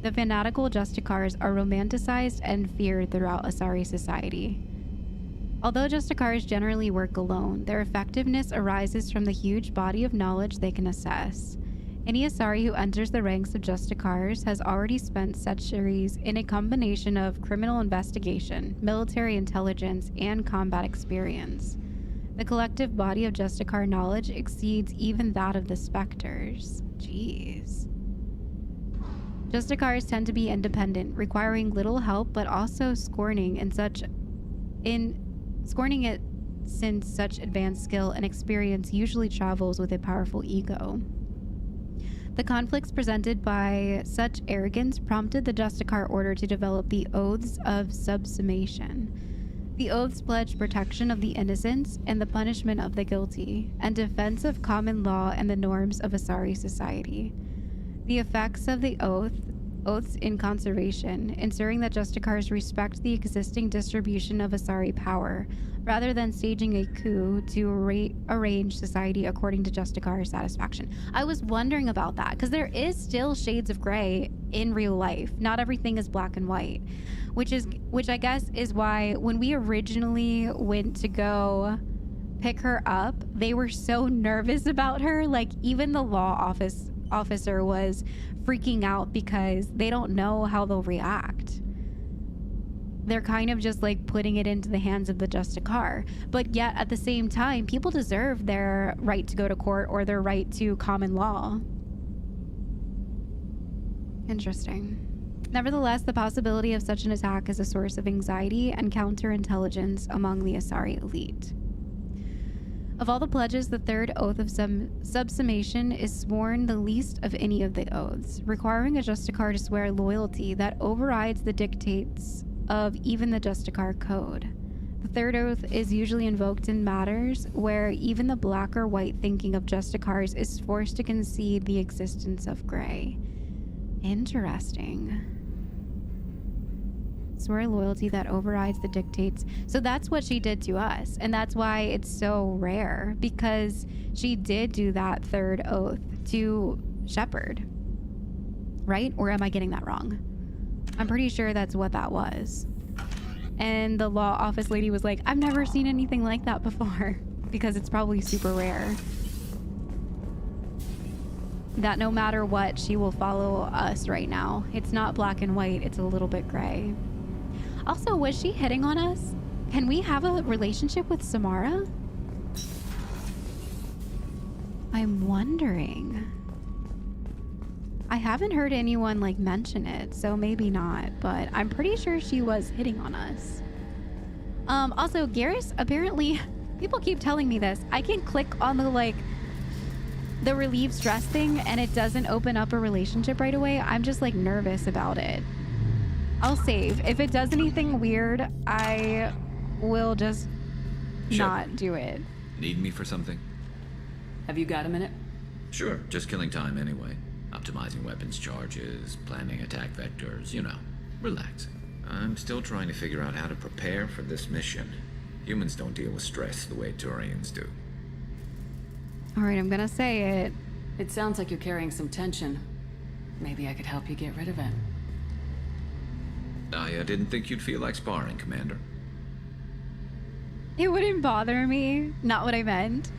the fanatical Justicars are romanticized and feared throughout Asari society. Although Justicars generally work alone, their effectiveness arises from the huge body of knowledge they can assess. Any Asari who enters the ranks of Justicars has already spent centuries in a combination of criminal investigation, military intelligence, and combat experience. The collective body of Justicar knowledge exceeds even that of the Spectres. Jeez. Justicars tend to be independent, requiring little help, but also scorning it since such advanced skill and experience usually travels with a powerful ego. The conflicts presented by such arrogance prompted the Justicar Order to develop the Oaths of Subsumation. The oaths pledge protection of the innocents and the punishment of the guilty, and defense of common law and the norms of Asari society. The effects of the oaths in conservation, ensuring that Justicars respect the existing distribution of Asari power, rather than staging a coup to arrange society according to Justicar satisfaction. I was wondering about that, because there is still shades of gray in real life. Not everything is black and white, which I guess is why when we originally went to go pick her up, they were so nervous about her. Like, even the law officer was freaking out because they don't know how they'll react. They're kind of just like putting it into the hands of the Justicar. But yet at the same time, people deserve their right to go to court or their right to common law. Interesting. Nevertheless, the possibility of such an attack is a source of anxiety and counterintelligence among the Asari elite. Of all the pledges, the third oath of subsumation is sworn the least of any of the oaths, requiring a Justicar to swear loyalty that overrides the dictates of even the Justicar code. The third oath is usually invoked in matters where even the black or white thinking of Justicars is forced to concede the existence of gray. Interesting. Swear loyalty that overrides the dictates. So that's what she did to us, and that's why it's so rare, because she did do that third oath to Shepard, right? Or am I getting that wrong? I'm pretty sure that's what that was. And the law office lady was like, I've never seen anything like that before, because it's probably super rare. That no matter what, she will follow us right now. It's not black and white, it's a little bit gray. Also, was she hitting on us? Can we have a relationship with Samara? I'm wondering. I haven't heard anyone like mention it, so maybe not, but I'm pretty sure she was hitting on us. Also, Garrus, apparently, people keep telling me this. I can click on the relieve stress thing and it doesn't open up a relationship right away. I'm just like nervous about it. I'll save. If it does anything weird, I will just not do it. Need me for something? Have you got a minute? Sure, just killing time anyway. Optimizing weapons charges, planning attack vectors, you know, relaxing. I'm still trying to figure out how to prepare for this mission. Humans don't deal with stress the way Turians do. All right, I'm gonna say it. It sounds like you're carrying some tension. Maybe I could help you get rid of it. I didn't think you'd feel like sparring, Commander. It wouldn't bother me. Not what I meant.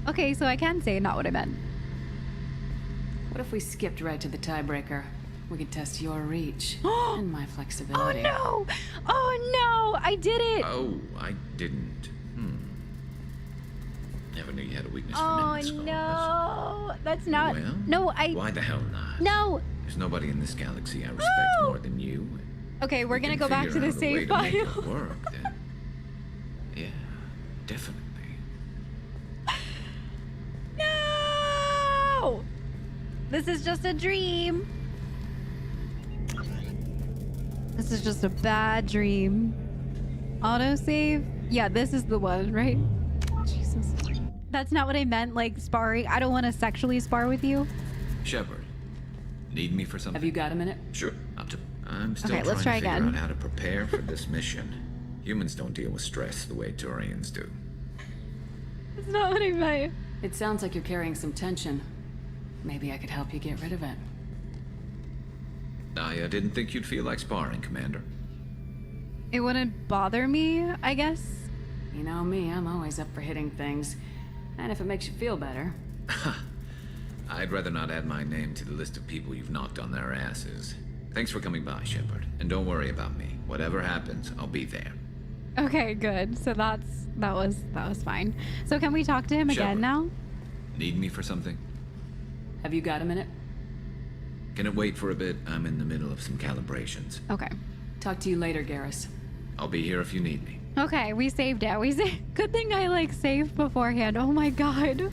Okay, so I can say not what I meant. What if we skipped right to the tiebreaker? We could test your reach and my flexibility. Oh no! Oh no! I did it! Oh, I didn't. Never knew you had a weakness for Oh minutes. no! That's not... Well, no, why the hell not? No! There's nobody in this galaxy I respect more than you. Okay, we're gonna go back to the save file. Make it file. work, then. Yeah, definitely. No! This is just a dream. This is just a bad dream. Autosave? Yeah, this is the one, right? Jesus. That's not what I meant, like sparring. I don't want to sexually spar with you. Shepard, need me for something? Have you got a minute? Sure. I'm still Okay, let's try trying to figure again. out how to prepare for this mission. Humans don't deal with stress the way Turians do. That's not what I meant. It sounds like you're carrying some tension. Maybe I could help you get rid of it. I didn't think you'd feel like sparring, Commander. It wouldn't bother me, I guess. You know me, I'm always up for hitting things. And if it makes you feel better. I'd rather not add my name to the list of people you've knocked on their asses. Thanks for coming by, Shepard. And don't worry about me. Whatever happens, I'll be there. Okay, good. So that was fine. So can we talk to him again now? Need me for something? Have you got a minute? Can it wait for a bit? I'm in the middle of some calibrations. Okay. Talk to you later, Garrus. I'll be here if you need me. Okay, we saved it. Good thing I saved beforehand. Oh my god.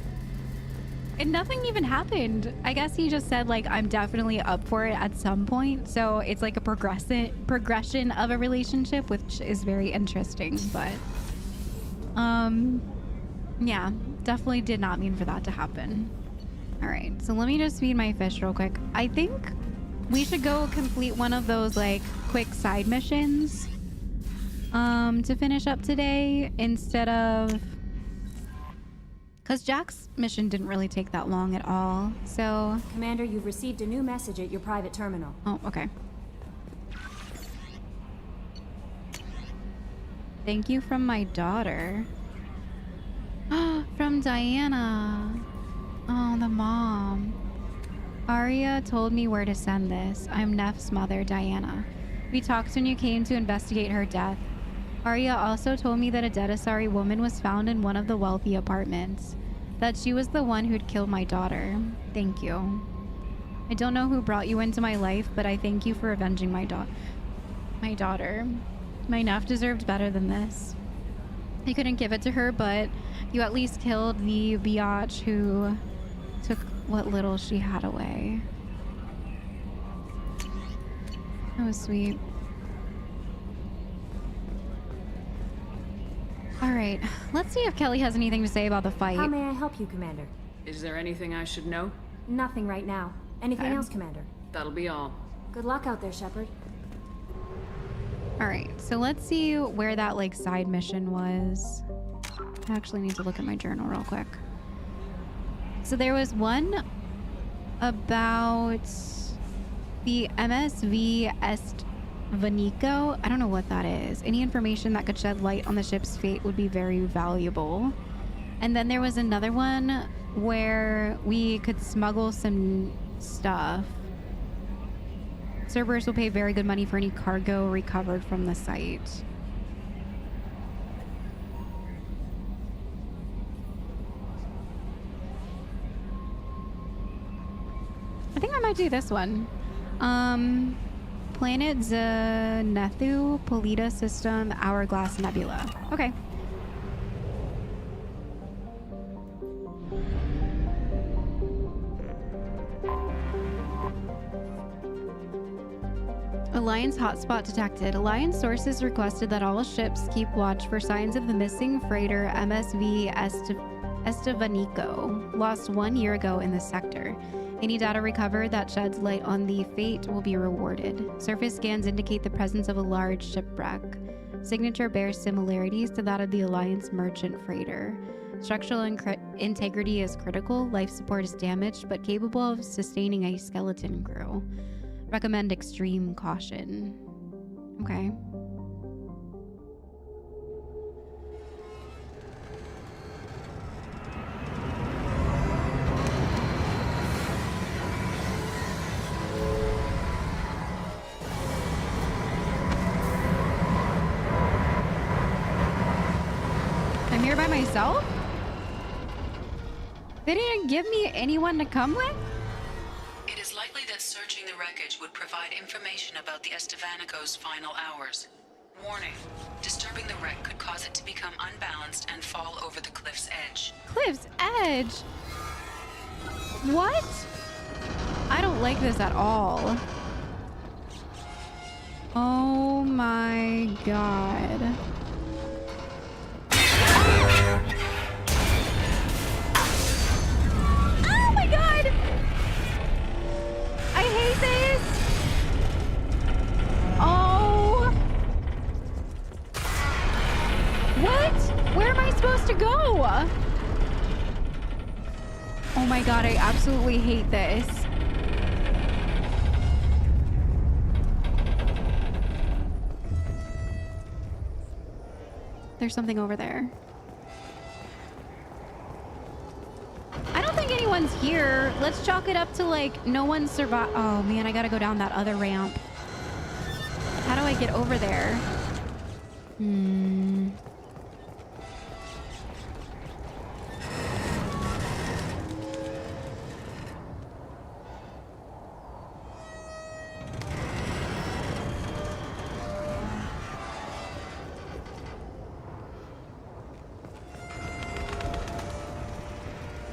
And nothing even happened. I guess he just said I'm definitely up for it at some point. So it's like a progression of a relationship, which is very interesting. But yeah, definitely did not mean for that to happen. All right, so let me just feed my fish real quick. I think we should go complete one of those quick side missions to finish up today instead of, because Jack's mission didn't really take that long at all. So Commander, you've received a new message at your private terminal. Oh, okay. Thank you from my daughter. From Diana. Oh, the mom. Arya told me where to send this. I'm Neff's mother, Diana. We talked when you came to investigate her death. Arya also told me that a dead Asari woman was found in one of the wealthy apartments. That she was the one who'd killed my daughter. Thank you. I don't know who brought you into my life, but I thank you for avenging my daughter. My Neff deserved better than this. I couldn't give it to her, but you at least killed the biatch who took what little she had away. That was sweet. Alright, let's see if Kelly has anything to say about the fight. How may I help you, Commander? Is there anything I should know? Nothing right now. Anything else, Commander? That'll be all. Good luck out there, Shepard. Alright, so let's see where that side mission was. I actually need to look at my journal real quick. So there was one about the MSV Vanico. I don't know what that is. Any information that could shed light on the ship's fate would be very valuable. And then there was another one where we could smuggle some stuff. Cerberus will pay very good money for any cargo recovered from the site. I think I might do this one. Planet Zenethu, Polita System, Hourglass Nebula. Okay. Alliance hotspot detected. Alliance sources requested that all ships keep watch for signs of the missing freighter MSV Estevanico, lost 1 year ago in this sector. Any data recovered that sheds light on the fate will be rewarded. Surface scans indicate the presence of a large shipwreck. Signature bears similarities to that of the Alliance merchant freighter. Structural integrity is critical. Life support is damaged, but capable of sustaining a skeleton crew. Recommend extreme caution. Okay. I'm here by myself? They didn't give me anyone to come with? It is likely that searching the wreckage would provide information about the Estevanico's final hours. Warning, disturbing the wreck could cause it to become unbalanced and fall over the cliff's edge. Cliff's edge? What? I don't like this at all. Oh my god. Oh my god! I hate this! Oh! What? Where am I supposed to go? Oh my god, I absolutely hate this. There's something over there. I don't think anyone's here. Let's chalk it up to like no one survived. Oh man, I gotta go down that other ramp. How do I get over there?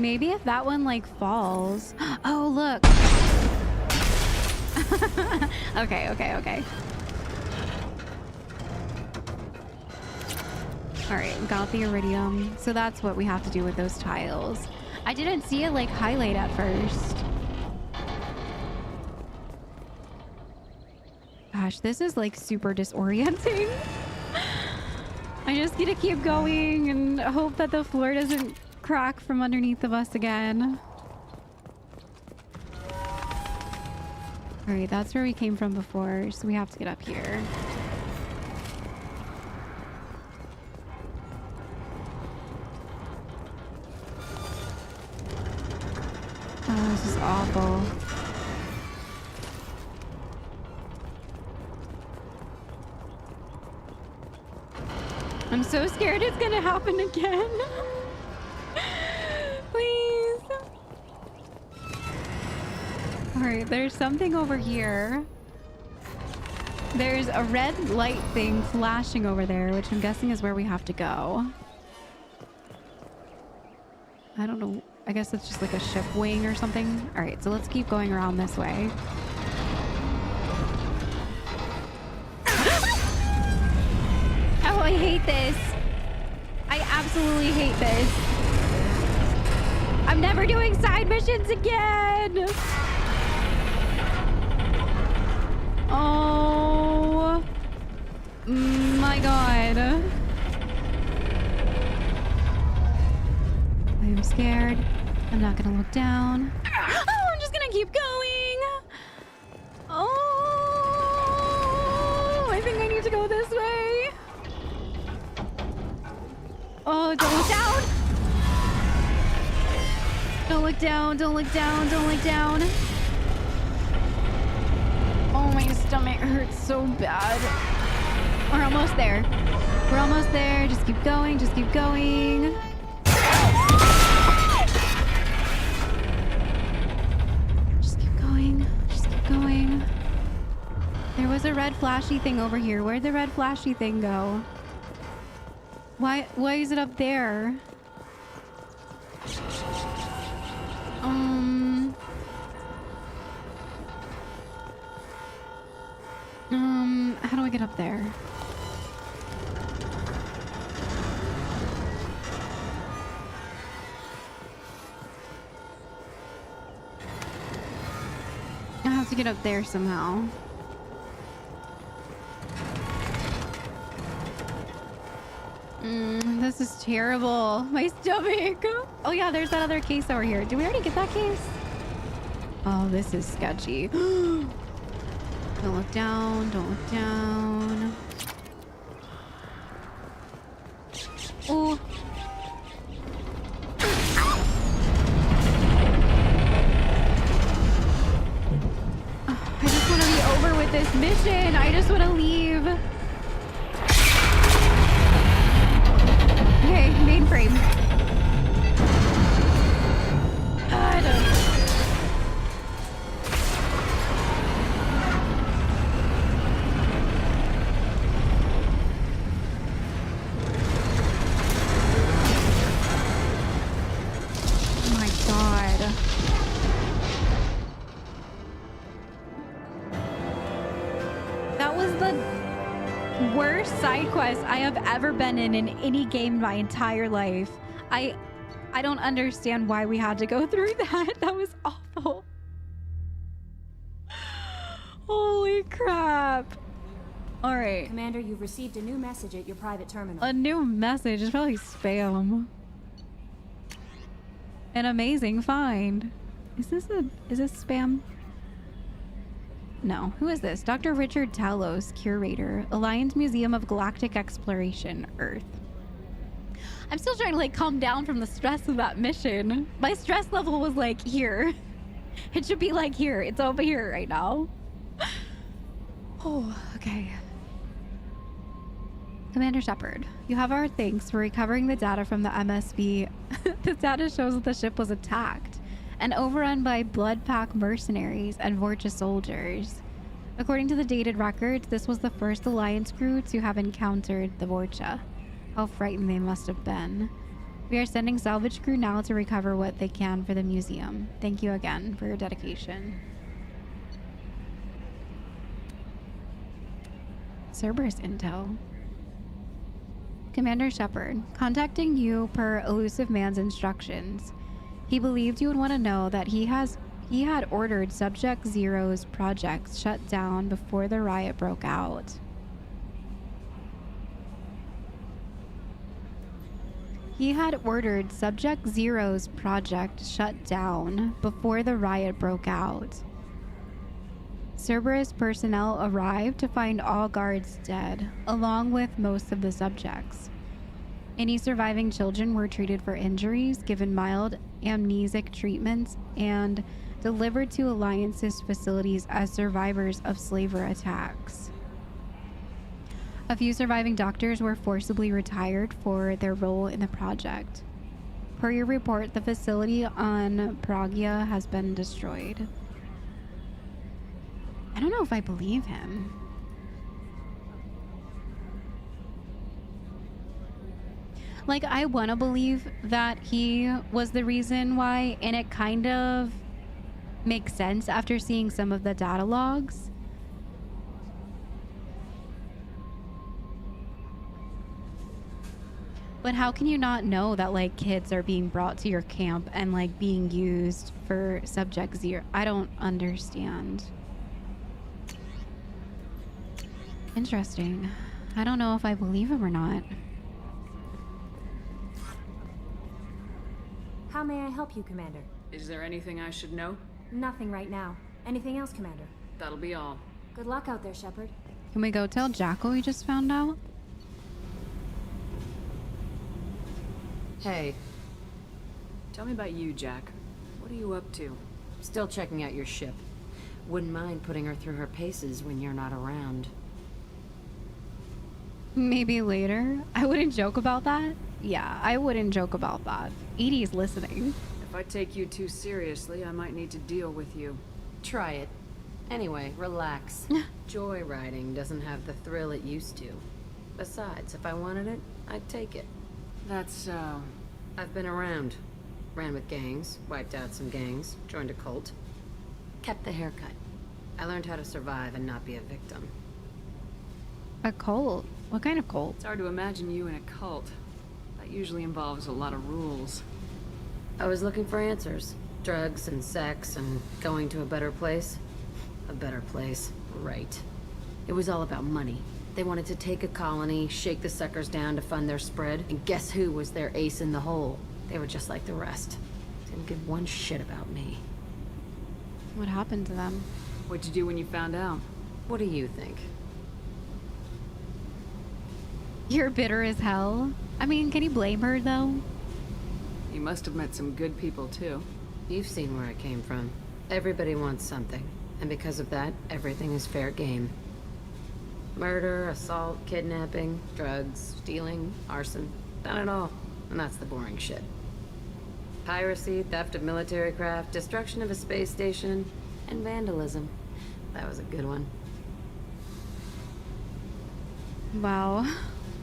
Maybe if that one like falls. Oh, look. Okay. All right, got the iridium. So that's what we have to do with those tiles. I didn't see it like highlight at first. Gosh, this is like super disorienting. I just need to keep going and hope that the floor doesn't crack from underneath of us again. All right, that's where we came from before, so we have to get up here. Oh, this is awful. I'm so scared it's gonna happen again. Please. All right, there's something over here. There's a red light thing flashing over there, which I'm guessing is where we have to go. I don't know. I guess it's just like a ship wing or something. All right, so let's keep going around this way. Oh, I hate this. I absolutely hate this. I'm never doing side missions again. Oh my god. I am scared. I'm not gonna look down. Oh, I'm just gonna keep going. Oh, I think I need to go this way. Oh, don't look down. Don't look down, don't look down, don't look down. Oh, my stomach hurts so bad. We're almost there. We're almost there. Just keep going, just keep going. Just keep going, just keep going. There was a red flashy thing over here. Where'd the red flashy thing go? Why is it up there? How do I get up there? I have to get up there somehow. This is terrible. My stomach. Oh yeah, there's that other case over here. Did we already get that case? Oh, this is sketchy. Don't look down. Don't look down. Oh. I just want to be over with this mission. I just want to leave. Okay, mainframe. God. Oh my God. That was the worst side quest I have ever been in any game my entire life. I don't understand why we had to go through that. That was awful. Holy crap. All right. Commander, you've received a new message at your private terminal. A new message. It's probably spam. An amazing find. Is this spam? No. Who is this? Dr. Richard Talos, curator, Alliance Museum of Galactic Exploration, Earth. I'm still trying to like calm down from the stress of that mission. My stress level was like here. It should be like here. It's over here right now. Oh, okay. Commander Shepard, you have our thanks for recovering the data from the MSB. The data shows that the ship was attacked and overrun by Blood Pack mercenaries and Vorcha soldiers. According to the dated records, this was the first Alliance crew to have encountered the Vorcha. How frightened they must have been. We are sending salvage crew now to recover what they can for the museum. Thank you again for your dedication. Cerberus intel. Commander Shepard, contacting you per Elusive Man's instructions. He believed you would want to know that he had ordered Subject Zero's project shut down before the riot broke out. He had ordered Subject Zero's project shut down before the riot broke out. Cerberus personnel arrived to find all guards dead, along with most of the subjects. Any surviving children were treated for injuries, given mild amnesic treatments, and delivered to Alliance's facilities as survivors of slaver attacks. A few surviving doctors were forcibly retired for their role in the project. Per your report, the facility on Pragia has been destroyed. I don't know if I believe him. Like, I want to believe that he was the reason why, and it kind of makes sense after seeing some of the data logs. But how can you not know that, like, kids are being brought to your camp and, like, being used for Subject Zero? I don't understand. Interesting. I don't know if I believe him or not. How may I help you, Commander? Is there anything I should know? Nothing right now. Anything else, Commander? That'll be all. Good luck out there, Shepard. Can we go tell Jackal we just found out? Hey. Tell me about you, Jack. What are you up to? Still checking out your ship. Wouldn't mind putting her through her paces when you're not around. Maybe later. I wouldn't joke about that. Yeah, I wouldn't joke about that. Edie's listening. If I take you too seriously, I might need to deal with you. Try it. Anyway, relax. Joyriding doesn't have the thrill it used to. Besides, if I wanted it, I'd take it. That's so... I've been around. Ran with gangs, wiped out some gangs, joined a cult. Kept the haircut. I learned how to survive and not be a victim. A cult? What kind of cult? It's hard to imagine you in a cult. That usually involves a lot of rules. I was looking for answers. Drugs and sex and going to a better place. A better place, right. It was all about money. They wanted to take a colony, shake the suckers down to fund their spread, and guess who was their ace in the hole? They were just like the rest. Didn't give one shit about me. What happened to them? What'd you do when you found out? What do you think? You're bitter as hell. I mean, can you blame her, though? You must have met some good people, too. You've seen where I came from. Everybody wants something, and because of that, everything is fair game. Murder, assault, kidnapping, drugs, stealing, arson. Done it all. And that's the boring shit. Piracy, theft of military craft, destruction of a space station, and vandalism. That was a good one. Wow.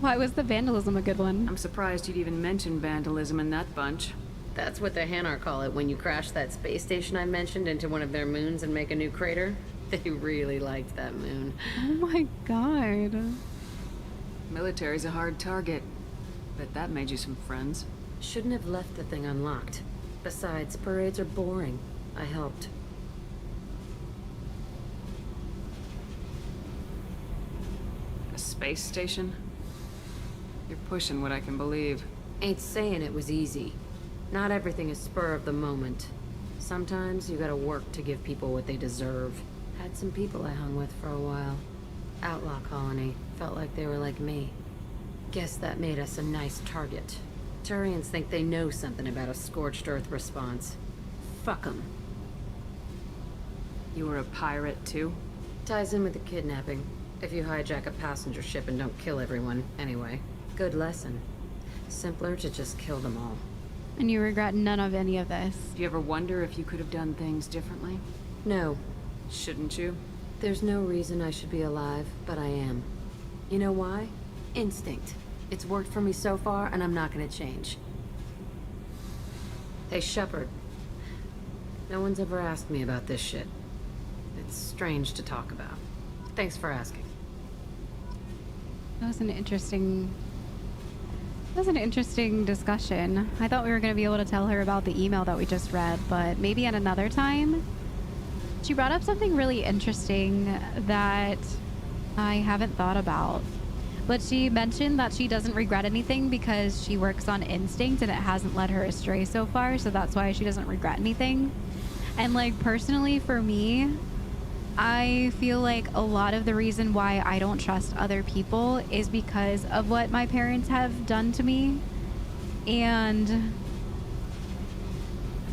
Why was the vandalism a good one? I'm surprised you'd even mention vandalism in that bunch. That's what the Hanar call it when you crash that space station I mentioned into one of their moons and make a new crater. They really liked that moon. Oh my god. Military's a hard target. Bet that made you some friends. Shouldn't have left the thing unlocked. Besides, parades are boring. I helped. A space station? You're pushing what I can believe. Ain't saying it was easy. Not everything is spur of the moment. Sometimes you gotta work to give people what they deserve. Had some people I hung with for a while. Outlaw colony. Felt like they were like me. Guess that made us a nice target. Turians think they know something about a scorched earth response. Fuck them. You were a pirate, too? Ties in with the kidnapping. If you hijack a passenger ship and don't kill everyone, anyway. Good lesson. Simpler to just kill them all. And you regret none of any of this? Do you ever wonder if you could have done things differently? No. Shouldn't you? There's no reason I should be alive, but I am. You know why? Instinct. It's worked for me so far, and I'm not gonna change. Hey, Shepard. No one's ever asked me about this shit. It's strange to talk about. Thanks for asking. That was an interesting discussion. I thought we were going to be able to tell her about the email that we just read, but maybe at another time. She brought up something really interesting that I haven't thought about. But she mentioned that she doesn't regret anything because she works on instinct and it hasn't led her astray so far, so that's why she doesn't regret anything. And like personally for me, I feel like a lot of the reason why I don't trust other people is because of what my parents have done to me. And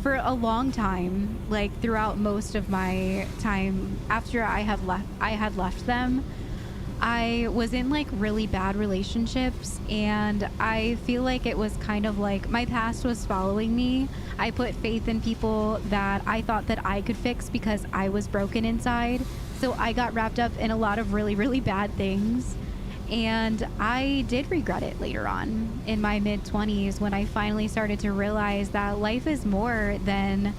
for a long time, like throughout most of my time after I had left them, I was in like really bad relationships, and I feel like it was kind of like my past was following me. I put faith in people that I thought that I could fix because I was broken inside. So I got wrapped up in a lot of really, really bad things. And I did regret it later on in my mid-20s when I finally started to realize that life is more than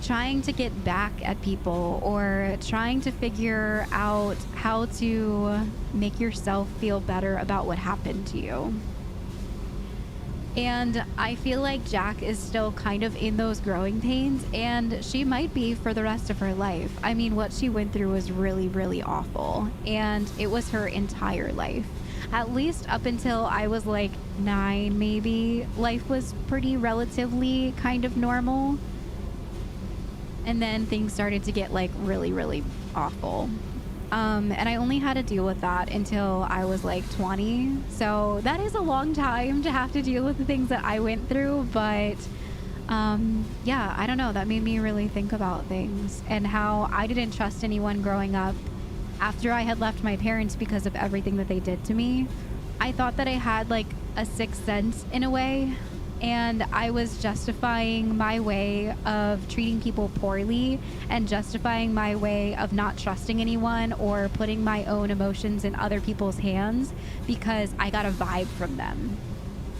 trying to get back at people or trying to figure out how to make yourself feel better about what happened to you. And I feel like Jack is still kind of in those growing pains, and she might be for the rest of her life. I mean, what she went through was really, really awful, and it was her entire life. At least up until I was like 9, maybe, life was pretty relatively kind of normal. And then things started to get like really, really awful. And I only had to deal with that until I was like 20. So that is a long time to have to deal with the things that I went through. But yeah, I don't know. That made me really think about things and how I didn't trust anyone growing up after I had left my parents because of everything that they did to me. I thought that I had like a sixth sense in a way. And I was justifying my way of treating people poorly and justifying my way of not trusting anyone or putting my own emotions in other people's hands because I got a vibe from them.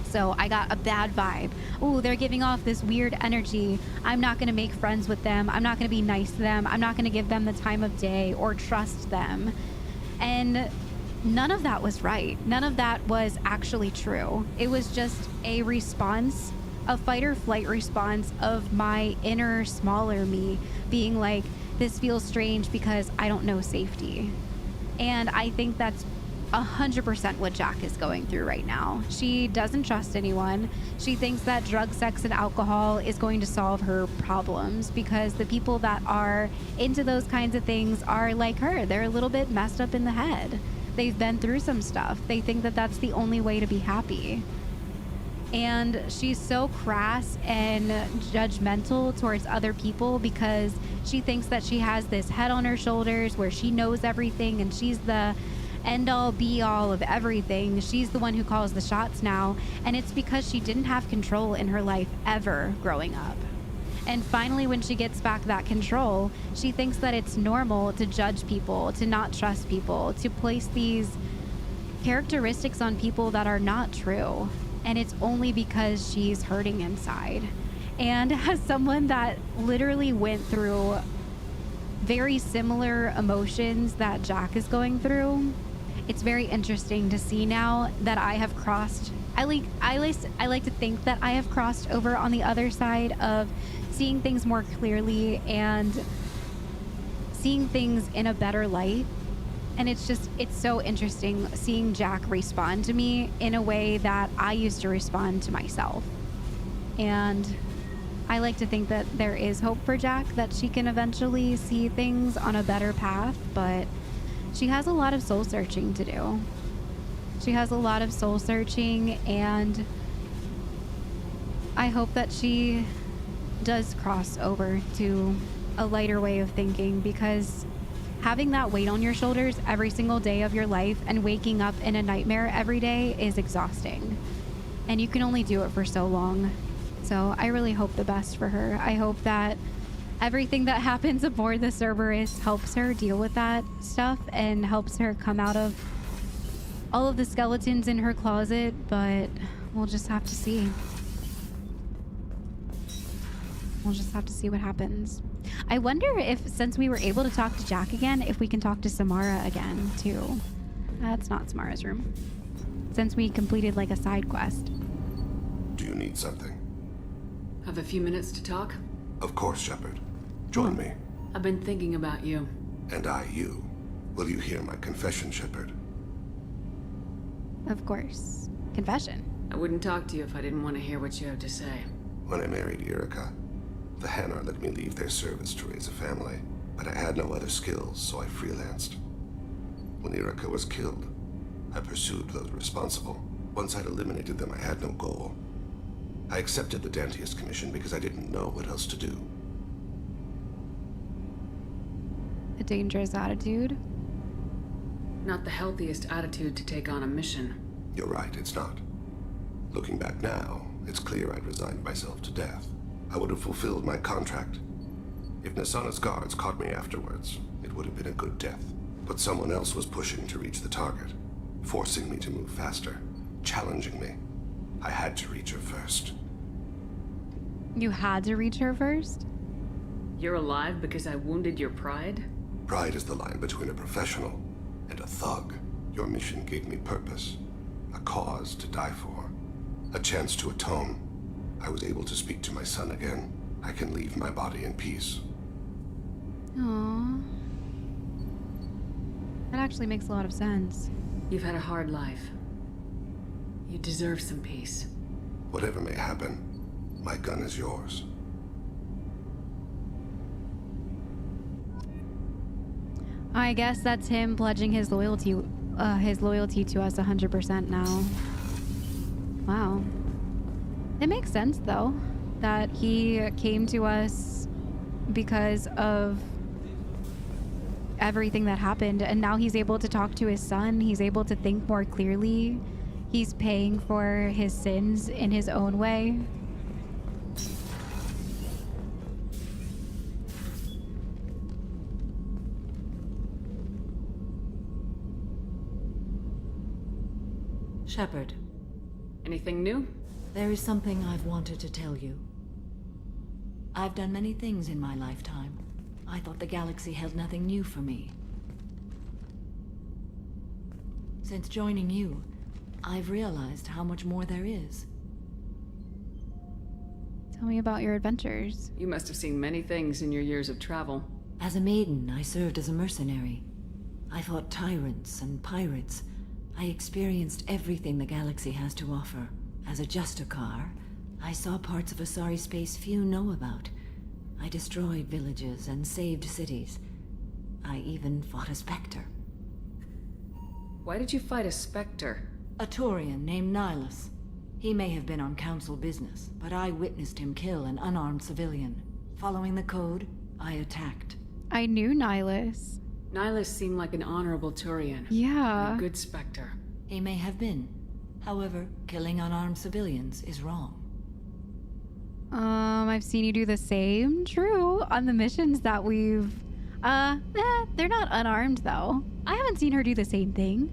So I got a bad vibe. Oh, they're giving off this weird energy. I'm not going to make friends with them. I'm not going to be nice to them. I'm not going to give them the time of day or trust them. And none of that was right. None of that was actually true. It was just a response, a fight or flight response of my inner smaller me being like, this feels strange because I don't know safety. And I think that's 100% what Jack is going through right now. She doesn't trust anyone. She thinks that drug, sex, and alcohol is going to solve her problems because the people that are into those kinds of things are like her. They're a little bit messed up in the head. They've been through some stuff. They think that that's the only way to be happy. And she's so crass and judgmental towards other people because she thinks that she has this head on her shoulders where she knows everything and she's the end all be all of everything. She's the one who calls the shots now. And it's because she didn't have control in her life ever growing up. And finally, when she gets back that control, she thinks that it's normal to judge people, to not trust people, to place these characteristics on people that are not true. And it's only because she's hurting inside. And as someone that literally went through very similar emotions that Jack is going through, it's very interesting to see now that I have crossed. I like to think that I have crossed over on the other side of seeing things more clearly and seeing things in a better light. And it's so interesting seeing Jack respond to me in a way that I used to respond to myself. And I like to think that there is hope for Jack, that she can eventually see things on a better path, but she has a lot of soul searching to do. She has a lot of soul searching, and I hope that she does cross over to a lighter way of thinking, because having that weight on your shoulders every single day of your life and waking up in a nightmare every day is exhausting. And you can only do it for so long. So I really hope the best for her. I hope that everything that happens aboard the Cerberus helps her deal with that stuff and helps her come out of all of the skeletons in her closet, but we'll just have to see. We'll just have to see what happens. I wonder if, since we were able to talk to Jack again, if we can talk to Samara again, too. That's not Samara's room. Since we completed, like, a side quest. Do you need something? Have a few minutes to talk? Of course, Shepard. Join me. I've been thinking about you. And I, you. Will you hear my confession, Shepard? Of course. Confession. I wouldn't talk to you if I didn't want to hear what you have to say. When I married Erica, the Hanar let me leave their service to raise a family, but I had no other skills, so I freelanced. When Erica was killed, I pursued those responsible. Once I'd eliminated them, I had no goal. I accepted the Dantiest commission because I didn't know what else to do. A dangerous attitude. Not the healthiest attitude to take on a mission. You're right, it's not. Looking back now, it's clear I'd resigned myself to death. I would have fulfilled my contract. If Nasana's guards caught me afterwards, it would have been a good death. But someone else was pushing to reach the target, forcing me to move faster, challenging me. I had to reach her first. You had to reach her first? You're alive because I wounded your pride? Pride is the line between a professional and a thug. Your mission gave me purpose, a cause to die for, a chance to atone. I was able to speak to my son again. I can leave my body in peace. Aww. That actually makes a lot of sense. You've had a hard life. You deserve some peace. Whatever may happen, my gun is yours. I guess that's him pledging his loyalty to us 100% now. Wow. It makes sense, though, that he came to us because of everything that happened, and now he's able to talk to his son. He's able to think more clearly. He's paying for his sins in his own way. Shepard. Anything new? There is something I've wanted to tell you. I've done many things in my lifetime. I thought the galaxy held nothing new for me. Since joining you, I've realized how much more there is. Tell me about your adventures. You must have seen many things in your years of travel. As a maiden, I served as a mercenary. I fought tyrants and pirates. I experienced everything the galaxy has to offer. As a Justicar, I saw parts of Asari space few know about. I destroyed villages and saved cities. I even fought a Spectre. Why did you fight a Spectre? A Taurian named Nihilus. He may have been on council business, but I witnessed him kill an unarmed civilian. Following the code, I attacked. I knew Nihilus. Nihilus seemed like an honorable Turian. Yeah. A good Spectre. He may have been. However, killing unarmed civilians is wrong. I've seen you do the same. True. On the missions that we've... they're not unarmed, though. I haven't seen her do the same thing.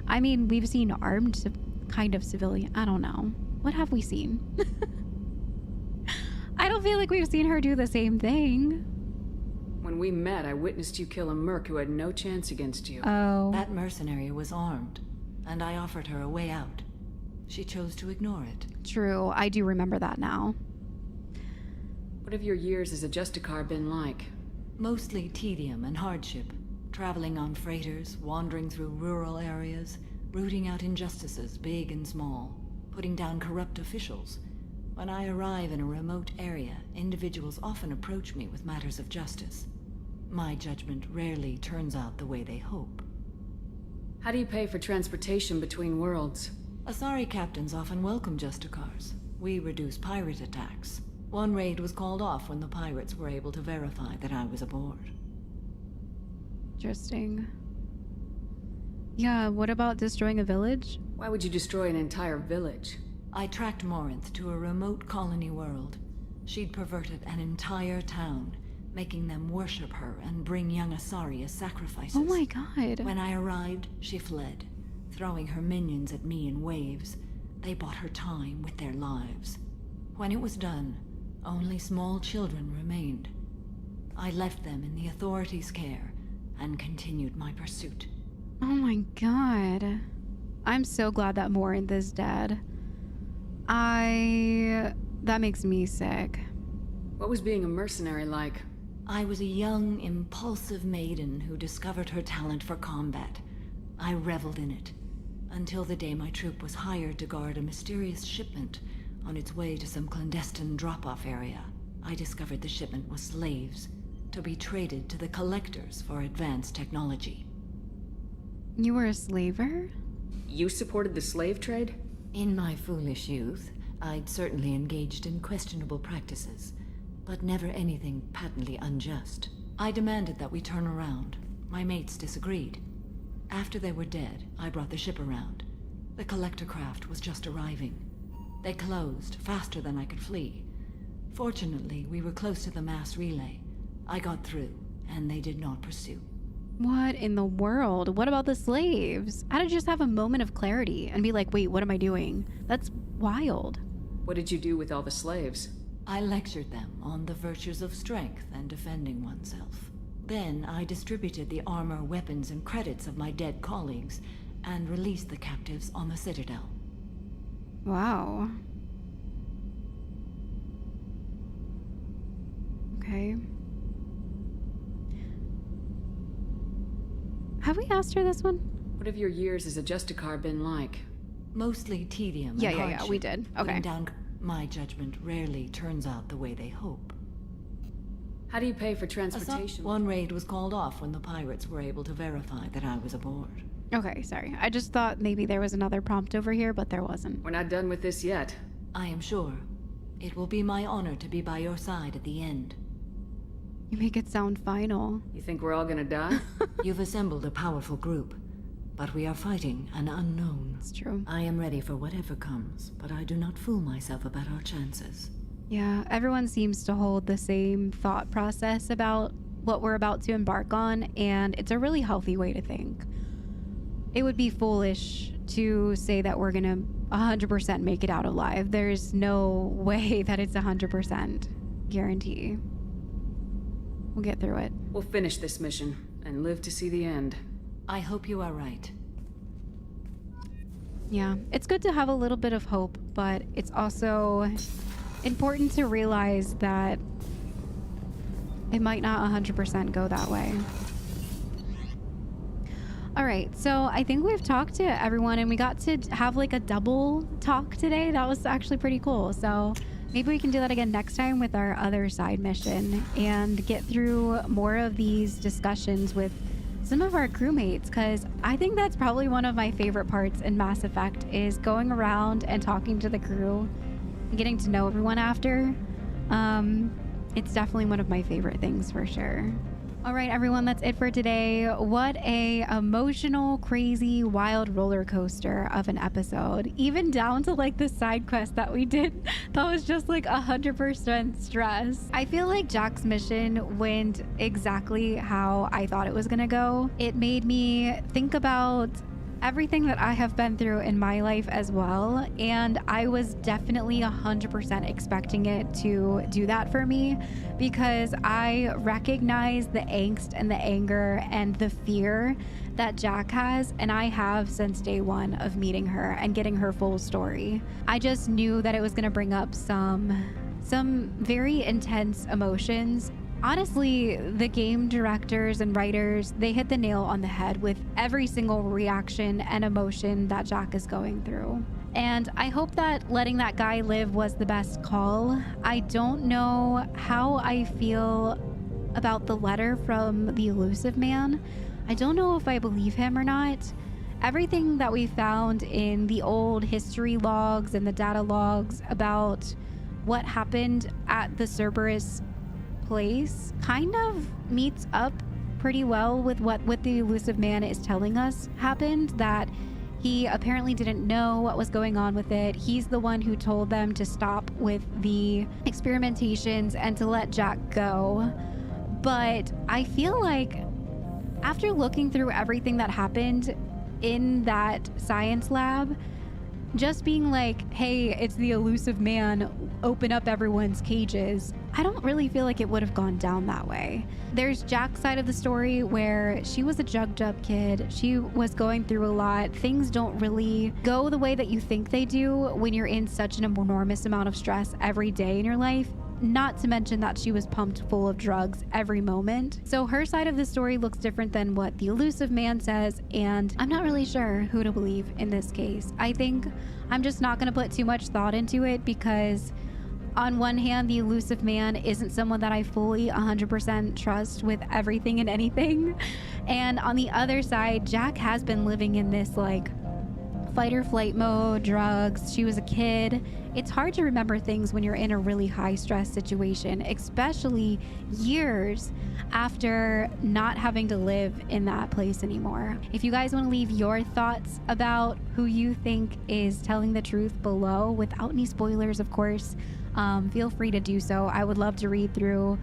I mean, we've seen armed kind of civilian. I don't know. What have we seen? I don't feel like we've seen her do the same thing. When we met, I witnessed you kill a merc who had no chance against you. Oh. That mercenary was armed, and I offered her a way out. She chose to ignore it. True. I do remember that now. What have your years as a Justicar been like? Mostly tedium and hardship. Traveling on freighters, wandering through rural areas, rooting out injustices, big and small, putting down corrupt officials. When I arrive in a remote area, individuals often approach me with matters of justice. My judgment rarely turns out the way they hope. How do you pay for transportation between worlds? Asari captains often welcome Justicars. We reduce pirate attacks. One raid was called off when the pirates were able to verify that I was aboard. Interesting. Yeah, what about destroying a village? Why would you destroy an entire village? I tracked Morinth to a remote colony world. She'd perverted an entire town, making them worship her and bring young Asari as sacrifices. Oh my god. When I arrived, she fled, throwing her minions at me in waves. They bought her time with their lives. When it was done, only small children remained. I left them in the authorities' care and continued my pursuit. Oh my god. I'm so glad that Morinth is dead. That makes me sick. What was being a mercenary like? I was a young, impulsive maiden who discovered her talent for combat. I reveled in it, until the day my troop was hired to guard a mysterious shipment on its way to some clandestine drop-off area. I discovered the shipment was slaves, to be traded to the collectors for advanced technology. You were a slaver? You supported the slave trade? In my foolish youth, I'd certainly engaged in questionable practices, but never anything patently unjust. I demanded that we turn around. My mates disagreed. After they were dead, I brought the ship around. The collector craft was just arriving. They closed faster than I could flee. Fortunately, we were close to the mass relay. I got through, and they did not pursue. What in the world? What about the slaves? How did you just have a moment of clarity and be like, wait, what am I doing? That's wild. What did you do with all the slaves? I lectured them on the virtues of strength and defending oneself. Then I distributed the armor, weapons, and credits of my dead colleagues and released the captives on the Citadel. Wow. Okay. Have we asked her this one? What have your years as a Justicar been like? Mostly tedium and Yeah, we did. Okay. Putting down my judgment rarely turns out the way they hope. How do you pay for transportation? One raid was called off when the pirates were able to verify that I was aboard. Okay, sorry. I just thought maybe there was another prompt over here, but there wasn't. We're not done with this yet. I am sure. It will be my honor to be by your side at the end. You make it sound final. You think we're all gonna die? You've assembled a powerful group, but we are fighting an unknown. It's true. I am ready for whatever comes, but I do not fool myself about our chances. Yeah, everyone seems to hold the same thought process about what we're about to embark on, and it's a really healthy way to think. It would be foolish to say that we're gonna 100% make it out alive. There's no way that it's 100% guarantee. We'll get through it. We'll finish this mission and live to see the end. I hope you are right. Yeah, it's good to have a little bit of hope, but it's also important to realize that it might not 100% go that way. All right, so I think we've talked to everyone and we got to have like a double talk today. That was actually pretty cool. So maybe we can do that again next time with our other side mission and get through more of these discussions with some of our crewmates, because I think that's probably one of my favorite parts in Mass Effect is going around and talking to the crew and getting to know everyone after. It's definitely one of my favorite things for sure. All right, everyone, that's it for today. What a emotional, crazy, wild roller coaster of an episode. Even down to like the side quest that we did, that was just like 100% stress. I feel like Jack's mission went exactly how I thought it was gonna go. It made me think about everything that I have been through in my life as well, and I was definitely 100% expecting it to do that for me, because I recognize the angst and the anger and the fear that Jack has, and I have since day one of meeting her and getting her full story. I just knew that it was going to bring up some very intense emotions. Honestly, the game directors and writers, they hit the nail on the head with every single reaction and emotion that Jack is going through. And I hope that letting that guy live was the best call. I don't know how I feel about the letter from the elusive man. I don't know if I believe him or not. everything that we found in the old history logs and the data logs about what happened at the Cerberus place kind of meets up pretty well with what the elusive man is telling us happened, that he apparently didn't know what was going on with it. He's the one who told them to stop with the experimentations and to let Jack go. But I feel like after looking through everything that happened in that science lab, just being like, hey, it's the elusive man, open up everyone's cages, I don't really feel like it would have gone down that way. There's Jack's side of the story where she was a jugged up kid. She was going through a lot. Things don't really go the way that you think they do when you're in such an enormous amount of stress every day in your life. Not to mention that she was pumped full of drugs every moment. So her side of the story looks different than what the elusive man says, and I'm not really sure who to believe in this case. I think I'm just not gonna put too much thought into it because on one hand, the elusive man isn't someone that I fully 100% trust with everything and anything. And on the other side, Jack has been living in this like fight or flight mode, drugs. She was a kid. It's hard to remember things when you're in a really high stress situation, especially years after not having to live in that place anymore. If you guys want to leave your thoughts about who you think is telling the truth below, without any spoilers, of course, feel free to do so. I would love to read through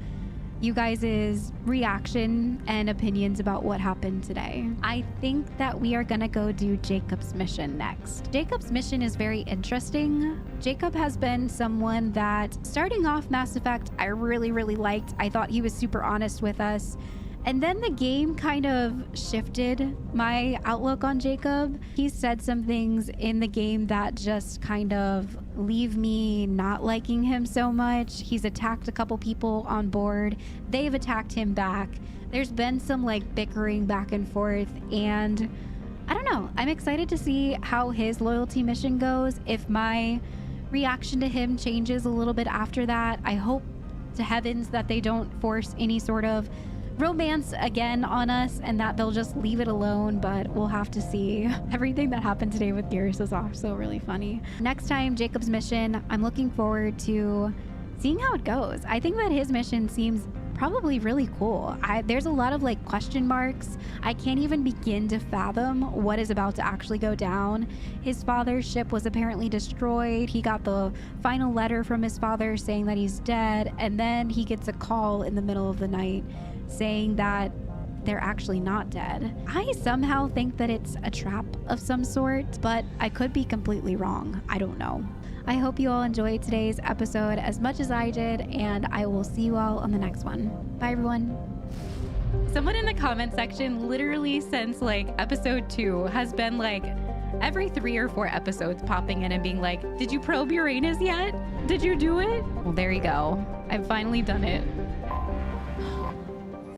you guys' reaction and opinions about what happened today. I think that we are gonna go do Jacob's mission next. Jacob's mission is very interesting. Jacob has been someone that, starting off Mass Effect, I really liked. I thought he was super honest with us. And then the game kind of shifted my outlook on Jacob. He said some things in the game that just kind of leave me not liking him so much. He's attacked a couple people on board. They've attacked him back. There's been some like bickering back and forth, and I don't know. I'm excited to see how his loyalty mission goes. If my reaction to him changes a little bit after that, I hope to heavens that they don't force any sort of romance again on us and that they'll just leave it alone, but we'll have to see. Everything that happened today with Gears is also really funny. Next time, Jacob's mission, I'm looking forward to seeing how it goes. I think that his mission seems probably really cool. There's a lot of like question marks. I can't even begin to fathom what is about to actually go down. His father's ship was apparently destroyed. He got the final letter from his father saying that he's dead, and then he gets a call in the middle of the night saying that they're actually not dead. I somehow think that it's a trap of some sort, but I could be completely wrong. I don't know. I hope you all enjoyed today's episode as much as I did, and I will see you all on the next one. Bye, everyone. Someone in the comment section literally since like episode 2 has been like every 3 or 4 episodes popping in and being like, did you probe Uranus yet? Did you do it? Well, there you go. I've finally done it.